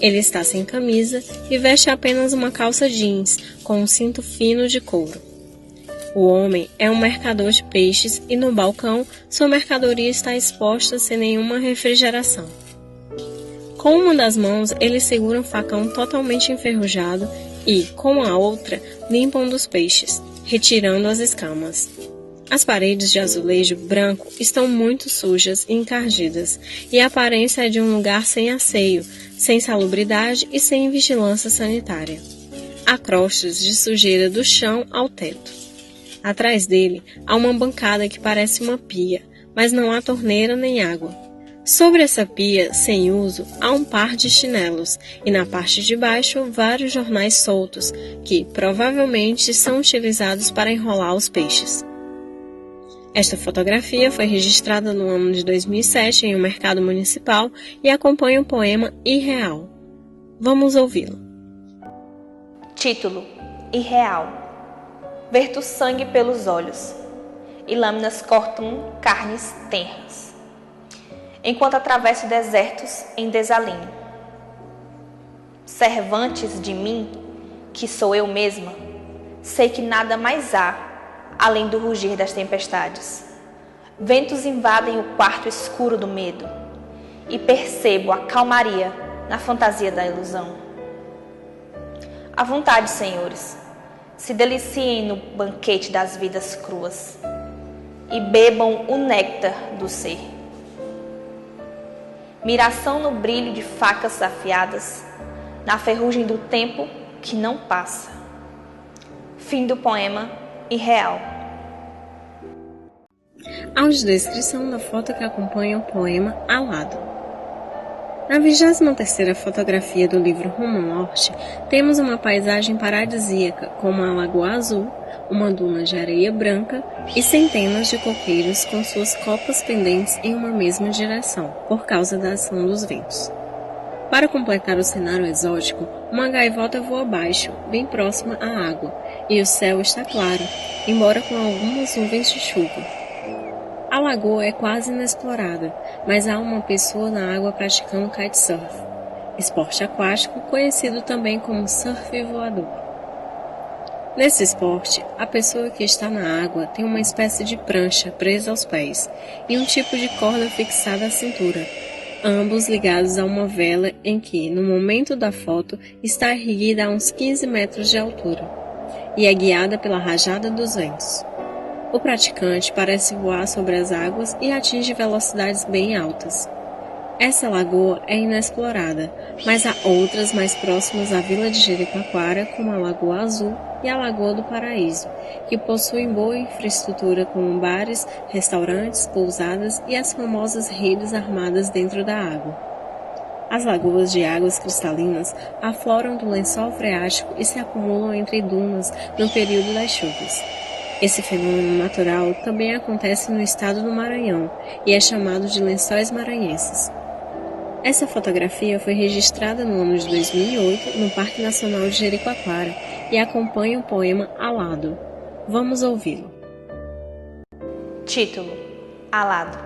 Ele está sem camisa e veste apenas uma calça jeans com um cinto fino de couro. O homem é um mercador de peixes e no balcão sua mercadoria está exposta sem nenhuma refrigeração. Com uma das mãos, ele segura um facão totalmente enferrujado e, com a outra, limpa um dos peixes, retirando as escamas. As paredes de azulejo branco estão muito sujas e encardidas, e a aparência é de um lugar sem asseio, sem salubridade e sem vigilância sanitária. Há crostas de sujeira do chão ao teto. Atrás dele, há uma bancada que parece uma pia, mas não há torneira nem água. Sobre essa pia, sem uso, há um par de chinelos e na parte de baixo vários jornais soltos, que provavelmente são utilizados para enrolar os peixes. Esta fotografia foi registrada no ano de 2007 em um mercado municipal e acompanha o poema Irreal. Vamos ouvi-lo. Título: Irreal. Verto sangue pelos olhos, e lâminas cortam carnes tenras, enquanto atravesso desertos em desalinho. Cervantes de mim, que sou eu mesma, sei que nada mais há além do rugir das tempestades. Ventos invadem o quarto escuro do medo, e percebo a calmaria na fantasia da ilusão. À vontade, senhores, se deliciem no banquete das vidas cruas, e bebam o néctar do ser. Miração no brilho de facas afiadas, na ferrugem do tempo que não passa. Fim do poema Irreal. Audiodescrição da foto que acompanha o poema Alado. Na 23ª fotografia do livro Rumo Norte, temos uma paisagem paradisíaca, com uma lagoa azul, uma duna de areia branca e centenas de coqueiros com suas copas pendentes em uma mesma direção, por causa da ação dos ventos. Para completar o cenário exótico, uma gaivota voa abaixo, bem próxima à água, e o céu está claro, embora com algumas nuvens de chuva. A lagoa é quase inexplorada, mas há uma pessoa na água praticando kitesurf, esporte aquático conhecido também como surf voador. Nesse esporte, a pessoa que está na água tem uma espécie de prancha presa aos pés e um tipo de corda fixada à cintura, ambos ligados a uma vela em que, no momento da foto, está erguida a uns 15 metros de altura e é guiada pela rajada dos ventos. O praticante parece voar sobre as águas e atinge velocidades bem altas. Essa lagoa é inexplorada, mas há outras mais próximas à vila de Jericoacoara, como a Lagoa Azul e a Lagoa do Paraíso, que possuem boa infraestrutura como bares, restaurantes, pousadas e as famosas redes armadas dentro da água. As lagoas de águas cristalinas afloram do lençol freático e se acumulam entre dunas no período das chuvas. Esse fenômeno natural também acontece no estado do Maranhão e é chamado de lençóis maranhenses. Essa fotografia foi registrada no ano de 2008 no Parque Nacional de Jericoacoara e acompanha o poema Alado. Vamos ouvi-lo. Título: Alado.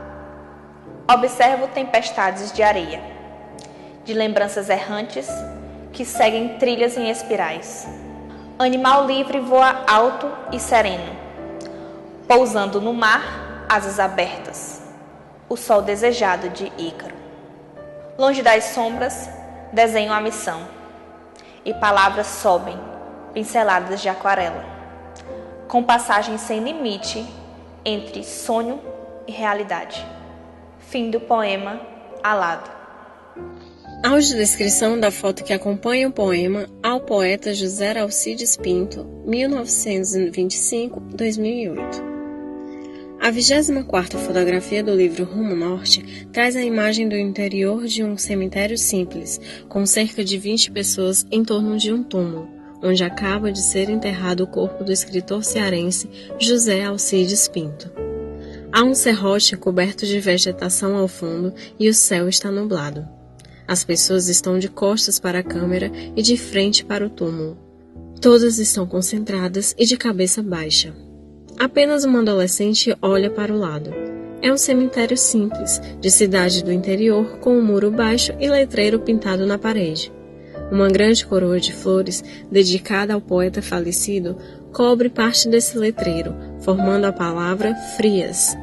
Observo tempestades de areia, de lembranças errantes que seguem trilhas em espirais. Animal livre voa alto e sereno, pousando no mar, asas abertas, o sol desejado de Ícaro. Longe das sombras, desenho a missão, e palavras sobem, pinceladas de aquarela, com passagem sem limite entre sonho e realidade. Fim do poema Alado. Audiodescrição da foto que acompanha o poema ao poeta José Alcides Pinto, 1925-2008. A 24ª fotografia do livro Rumo Norte traz a imagem do interior de um cemitério simples, com cerca de 20 pessoas em torno de um túmulo, onde acaba de ser enterrado o corpo do escritor cearense José Alcides Pinto. Há um serrote coberto de vegetação ao fundo e o céu está nublado. As pessoas estão de costas para a câmera e de frente para o túmulo. Todas estão concentradas e de cabeça baixa. Apenas uma adolescente olha para o lado. É um cemitério simples, de cidade do interior, com um muro baixo e letreiro pintado na parede. Uma grande coroa de flores, dedicada ao poeta falecido, cobre parte desse letreiro, formando a palavra Frias.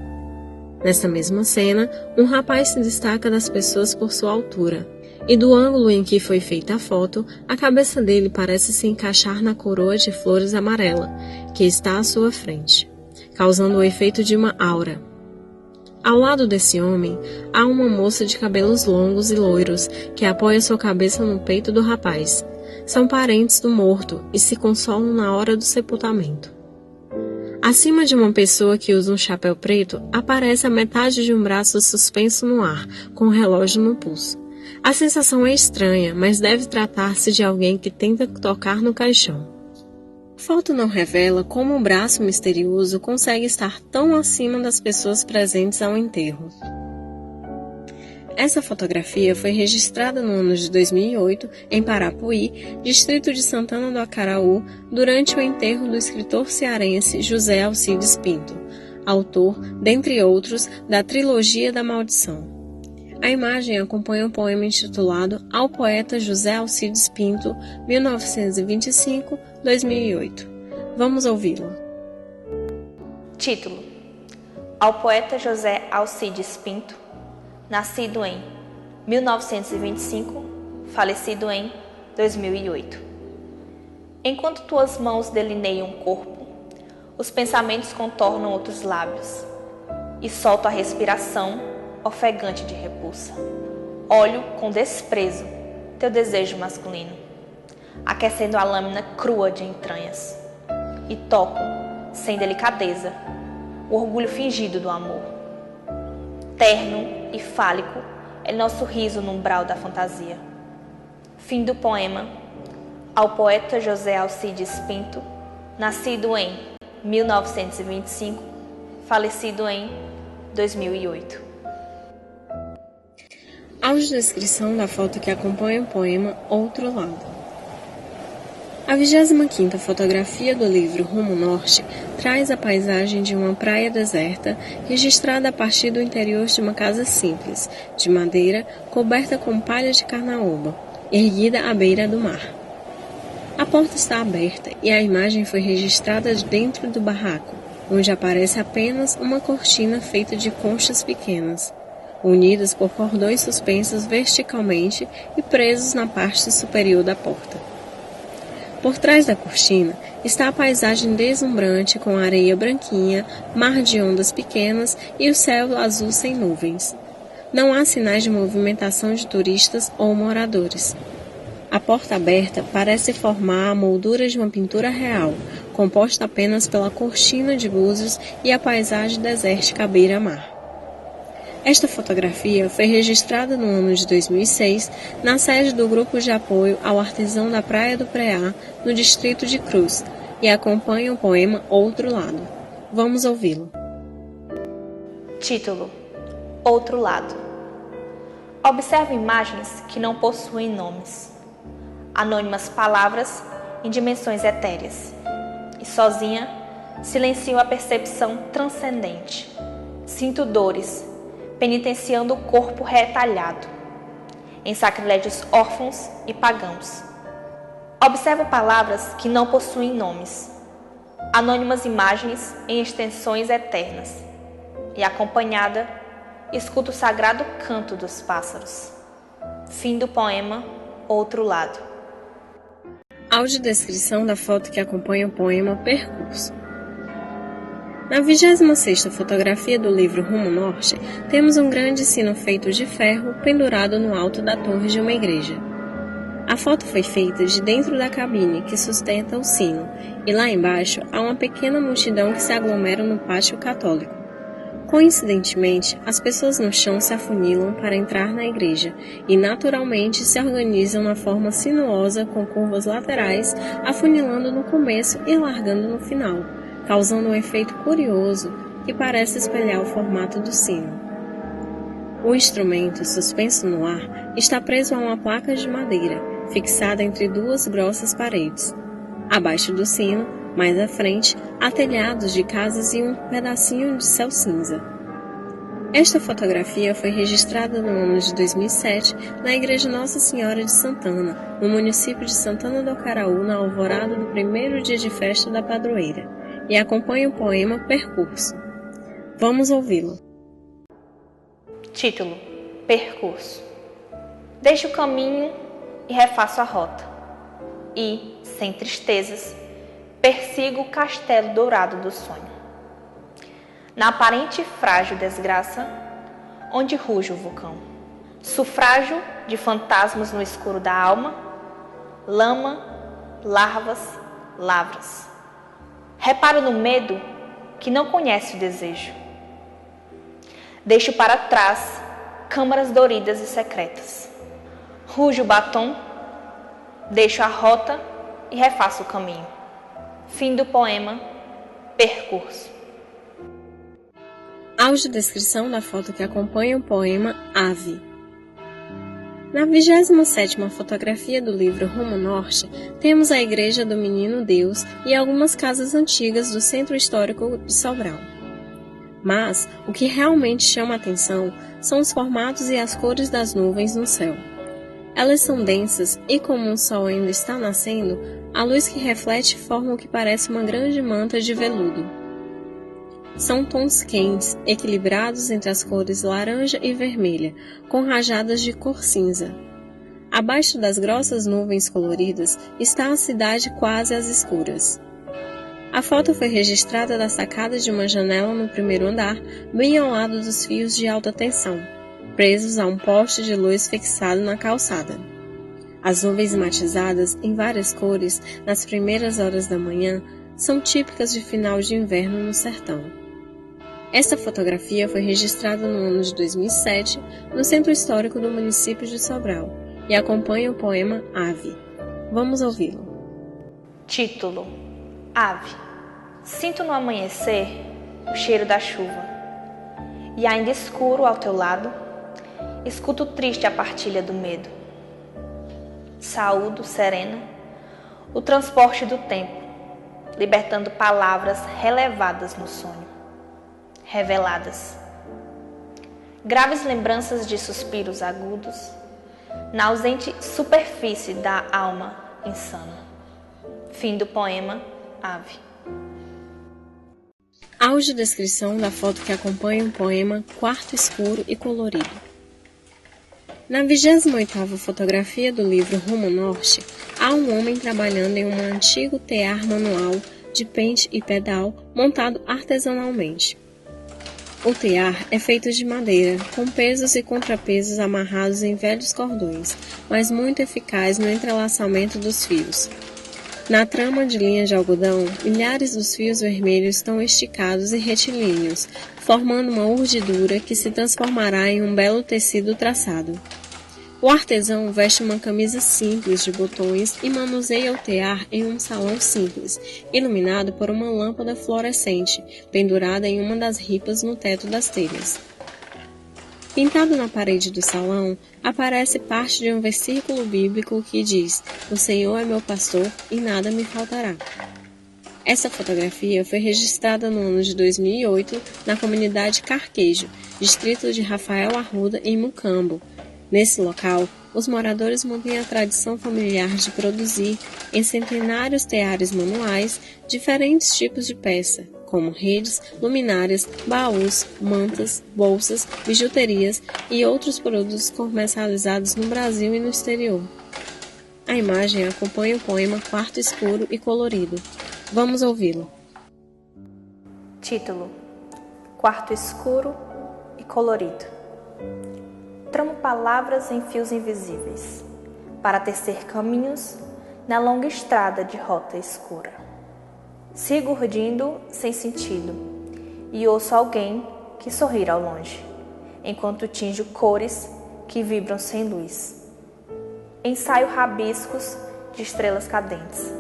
Nessa mesma cena, um rapaz se destaca das pessoas por sua altura, e do ângulo em que foi feita a foto, a cabeça dele parece se encaixar na coroa de flores amarela, que está à sua frente, causando o efeito de uma aura. Ao lado desse homem, há uma moça de cabelos longos e loiros, que apoia sua cabeça no peito do rapaz. São parentes do morto e se consolam na hora do sepultamento. Acima de uma pessoa que usa um chapéu preto, aparece a metade de um braço suspenso no ar, com um relógio no pulso. A sensação é estranha, mas deve tratar-se de alguém que tenta tocar no caixão. A foto não revela como um braço misterioso consegue estar tão acima das pessoas presentes ao enterro. Essa fotografia foi registrada no ano de 2008 em Parapuí, distrito de Santana do Acaraú, durante o enterro do escritor cearense José Alcides Pinto, autor, dentre outros, da trilogia da Maldição. A imagem acompanha um poema intitulado Ao Poeta José Alcides Pinto, 1925-2008. Vamos ouvi-lo. Título: Ao poeta José Alcides Pinto, nascido em 1925, falecido em 2008. Enquanto tuas mãos delineiam o corpo, os pensamentos contornam outros lábios, e solto a respiração ofegante de repulsa. Olho com desprezo teu desejo masculino, aquecendo a lâmina crua de entranhas, e toco, sem delicadeza, o orgulho fingido do amor. Terno e fálico é nosso riso no umbral da fantasia. Fim do poema Ao poeta José Alcides Pinto, nascido em 1925, falecido em 2008. Audiodescrição da foto que acompanha o poema Outro Lado. A 25ª fotografia do livro Rumo Norte traz a paisagem de uma praia deserta, registrada a partir do interior de uma casa simples, de madeira, coberta com palha de carnaúba, erguida à beira do mar. A porta está aberta e a imagem foi registrada dentro do barraco, onde aparece apenas uma cortina feita de conchas pequenas, unidas por cordões suspensos verticalmente e presos na parte superior da porta. Por trás da cortina está a paisagem deslumbrante com areia branquinha, mar de ondas pequenas e o céu azul sem nuvens. Não há sinais de movimentação de turistas ou moradores. A porta aberta parece formar a moldura de uma pintura real, composta apenas pela cortina de búzios e a paisagem desértica à beira-mar. Esta fotografia foi registrada no ano de 2006 na sede do Grupo de Apoio ao Artesão da Praia do Preá, no distrito de Cruz, e acompanha o poema Outro Lado. Vamos ouvi-lo. Título: Outro Lado. Observo imagens que não possuem nomes, anônimas palavras em dimensões etéreas, e sozinha silencio a percepção transcendente. Sinto dores penitenciando o corpo retalhado, em sacrilégios órfãos e pagãos. Observo palavras que não possuem nomes, anônimas imagens em extensões eternas, e acompanhada, escuto o sagrado canto dos pássaros. Fim do poema Outro Lado. Audiodescrição da foto que acompanha o poema Percurso. Na 26ª fotografia do livro Rumo Norte, temos um grande sino feito de ferro pendurado no alto da torre de uma igreja. A foto foi feita de dentro da cabine que sustenta o sino, e lá embaixo há uma pequena multidão que se aglomera no pátio católico. Coincidentemente, as pessoas no chão se afunilam para entrar na igreja e naturalmente se organizam na forma sinuosa com curvas laterais, afunilando no começo e largando no final, causando um efeito curioso que parece espelhar o formato do sino. O instrumento, suspenso no ar, está preso a uma placa de madeira, fixada entre duas grossas paredes. Abaixo do sino, mais à frente, há telhados de casas e um pedacinho de céu cinza. Esta fotografia foi registrada no ano de 2007 na Igreja Nossa Senhora de Santana, no município de Santana do Acaraú, na alvorada do primeiro dia de festa da padroeira, e acompanha o poema Percurso. Vamos ouvi-lo. Título: Percurso. Deixo o caminho e refaço a rota, e, sem tristezas, persigo o castelo dourado do sonho. Na aparente e frágil desgraça, onde ruge o vulcão. Sufrágio de fantasmas no escuro da alma, lama, larvas, lavras. Reparo no medo que não conhece o desejo. Deixo para trás câmaras doridas e secretas. Ruge o batom, deixo a rota e refaço o caminho. Fim do poema Percurso. Audiodescrição da foto que acompanha o poema Ave. Na 27ª fotografia do livro Rumo Norte, temos a Igreja do Menino Deus e algumas casas antigas do Centro Histórico de Sobral. Mas o que realmente chama a atenção são os formatos e as cores das nuvens no céu. Elas são densas e, como o sol ainda está nascendo, a luz que reflete forma o que parece uma grande manta de veludo. São tons quentes, equilibrados entre as cores laranja e vermelha, com rajadas de cor cinza. Abaixo das grossas nuvens coloridas está a cidade quase às escuras. A foto foi registrada da sacada de uma janela no primeiro andar, bem ao lado dos fios de alta tensão, presos a um poste de luz fixado na calçada. As nuvens matizadas em várias cores nas primeiras horas da manhã são típicas de final de inverno no sertão. Esta fotografia foi registrada no ano de 2007 no Centro Histórico do município de Sobral e acompanha o poema Ave. Vamos ouvi-lo. Título: Ave. Sinto no amanhecer o cheiro da chuva, e ainda escuro ao teu lado, escuto triste a partilha do medo. Saúdo, serena, o transporte do tempo, libertando palavras relevadas no sonho, reveladas. Graves lembranças de suspiros agudos, na ausente superfície da alma insana. Fim do poema Ave. Audiodescrição da foto que acompanha o poema Quarto Escuro e Colorido. Na 28ª fotografia do livro Rumo Norte, há um homem trabalhando em um antigo tear manual de pente e pedal montado artesanalmente. O tear é feito de madeira, com pesos e contrapesos amarrados em velhos cordões, mas muito eficaz no entrelaçamento dos fios. Na trama de linhas de algodão, milhares dos fios vermelhos estão esticados e retilíneos, formando uma urdidura que se transformará em um belo tecido traçado. O artesão veste uma camisa simples de botões e manuseia o tear em um salão simples, iluminado por uma lâmpada fluorescente, pendurada em uma das ripas no teto das telhas. Pintado na parede do salão, aparece parte de um versículo bíblico que diz: "O Senhor é meu pastor e nada me faltará". Essa fotografia foi registrada no ano de 2008 na comunidade Carquejo, distrito de Rafael Arruda, em Mucambo. Nesse local, os moradores mantêm a tradição familiar de produzir, em centenários teares manuais, diferentes tipos de peça, como redes, luminárias, baús, mantas, bolsas, bijuterias e outros produtos comercializados no Brasil e no exterior. A imagem acompanha o poema Quarto Escuro e Colorido. Vamos ouvi-lo. Título: Quarto Escuro e Colorido. Tramo palavras em fios invisíveis, para tecer caminhos na longa estrada de rota escura. Sigo urdindo sem sentido, e ouço alguém que sorrir ao longe, enquanto tinjo cores que vibram sem luz. Ensaio rabiscos de estrelas cadentes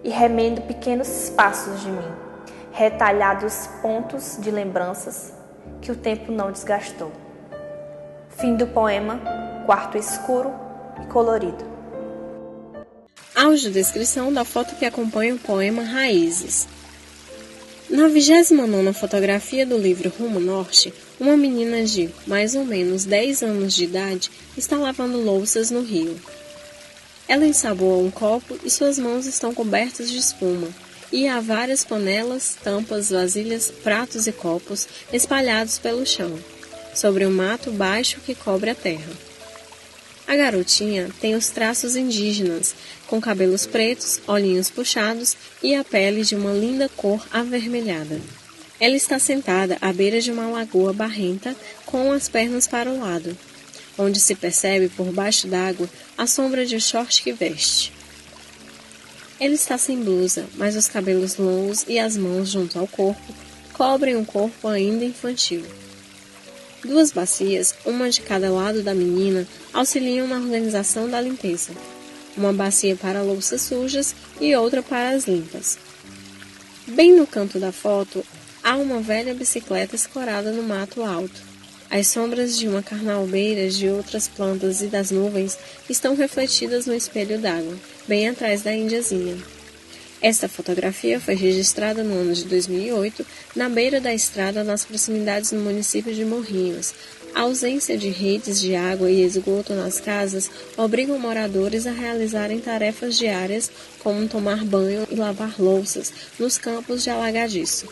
e remendo pequenos espaços de mim, retalhados pontos de lembranças que o tempo não desgastou. Fim do poema, quarto escuro e colorido. Audiodescrição da foto que acompanha o poema Raízes. Na 29ª fotografia do livro Rumo Norte, uma menina de mais ou menos 10 anos de idade está lavando louças no rio. Ela ensaboa um copo e suas mãos estão cobertas de espuma, e há várias panelas, tampas, vasilhas, pratos e copos espalhados pelo chão, sobre um mato baixo que cobre a terra. A garotinha tem os traços indígenas, com cabelos pretos, olhinhos puxados e a pele de uma linda cor avermelhada. Ela está sentada à beira de uma lagoa barrenta, com as pernas para o lado, onde se percebe por baixo d'água a sombra de short que veste. Ela está sem blusa, mas os cabelos longos e as mãos junto ao corpo cobrem um corpo ainda infantil. 2 bacias, uma de cada lado da menina, auxiliam na organização da limpeza. Uma bacia para louças sujas e outra para as limpas. Bem no canto da foto, há uma velha bicicleta escorada no mato alto. As sombras de uma carnaubeira, de outras plantas e das nuvens estão refletidas no espelho d'água, bem atrás da indiazinha. Esta fotografia foi registrada no ano de 2008, na beira da estrada nas proximidades do município de Morrinhos. A ausência de redes de água e esgoto nas casas obrigam moradores a realizarem tarefas diárias, como tomar banho e lavar louças, nos campos de alagadiço.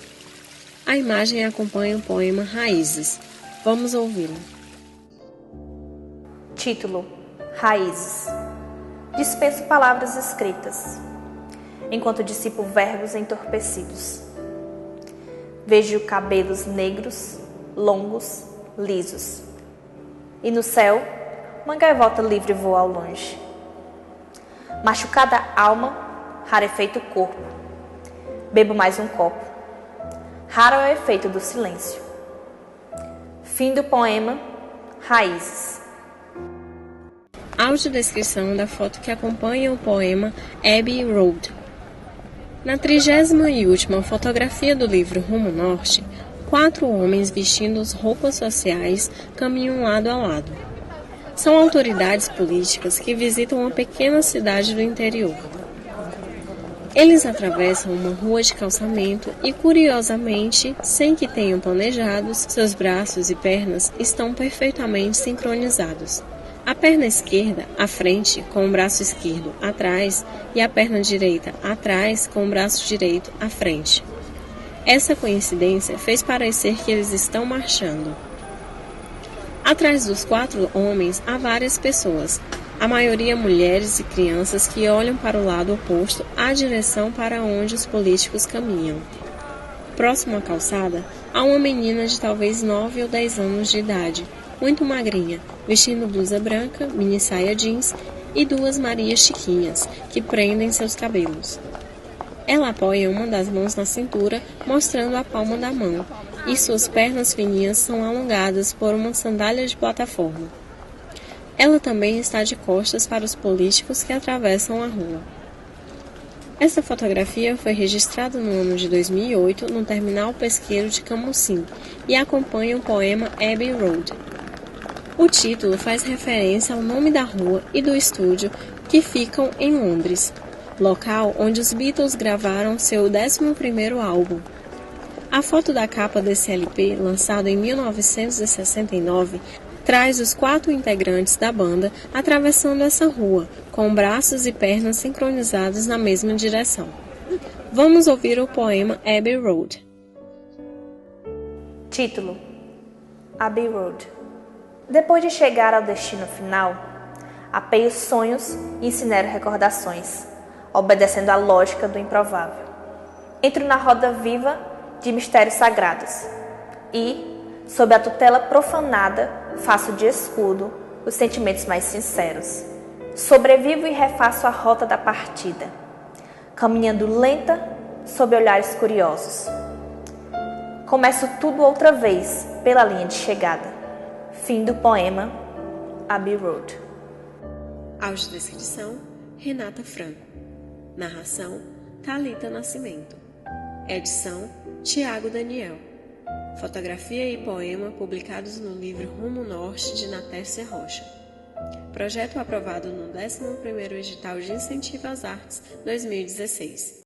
A imagem acompanha o poema Raízes. Vamos ouvi-la. Título: Raízes. Dispenso palavras escritas, enquanto dissipo verbos entorpecidos. Vejo cabelos negros, longos, lisos. E no céu, uma gaivota livre voa ao longe. Machucada alma, rarefeito corpo. Bebo mais um copo. Raro é o efeito do silêncio. Fim do poema, Raízes. Audiodescrição da foto que acompanha o poema Abbey Road. Na 30ª fotografia do livro Rumo Norte, 4 homens vestindo roupas sociais caminham lado a lado. São autoridades políticas que visitam uma pequena cidade do interior. Eles atravessam uma rua de calçamento e, curiosamente, sem que tenham planejado, seus braços e pernas estão perfeitamente sincronizados. A perna esquerda à frente, com o braço esquerdo atrás, e a perna direita atrás, com o braço direito à frente. Essa coincidência fez parecer que eles estão marchando. Atrás dos 4 homens há várias pessoas, a maioria mulheres e crianças que olham para o lado oposto à direção para onde os políticos caminham. Próximo à calçada, há uma menina de talvez 9 ou 10 anos de idade, muito magrinha, vestindo blusa branca, mini saia jeans e 2 Marias Chiquinhas, que prendem seus cabelos. Ela apoia uma das mãos na cintura, mostrando a palma da mão, e suas pernas fininhas são alongadas por uma sandália de plataforma. Ela também está de costas para os políticos que atravessam a rua. Esta fotografia foi registrada no ano de 2008 no terminal pesqueiro de Camusim e acompanha o poema Abbey Road. O título faz referência ao nome da rua e do estúdio que ficam em Londres, local onde os Beatles gravaram seu 11º álbum. A foto da capa desse LP, lançado em 1969, traz os 4 integrantes da banda atravessando essa rua, com braços e pernas sincronizados na mesma direção. Vamos ouvir o poema Abbey Road. Título: Abbey Road. Depois de chegar ao destino final, apeio sonhos e incinero recordações, obedecendo à lógica do improvável. Entro na roda viva de mistérios sagrados e, sob a tutela profanada, faço de escudo os sentimentos mais sinceros. Sobrevivo e refaço a rota da partida, caminhando lenta sob olhares curiosos. Começo tudo outra vez pela linha de chegada. Fim do poema Abbey Road. Audiodescrição: Renata Franco. Narração: Thalita Nascimento. Edição: Tiago Daniel. Fotografia e poema publicados no livro Rumo Norte, de Natércia Rocha. Projeto aprovado no 11º Edital de Incentivo às Artes 2016.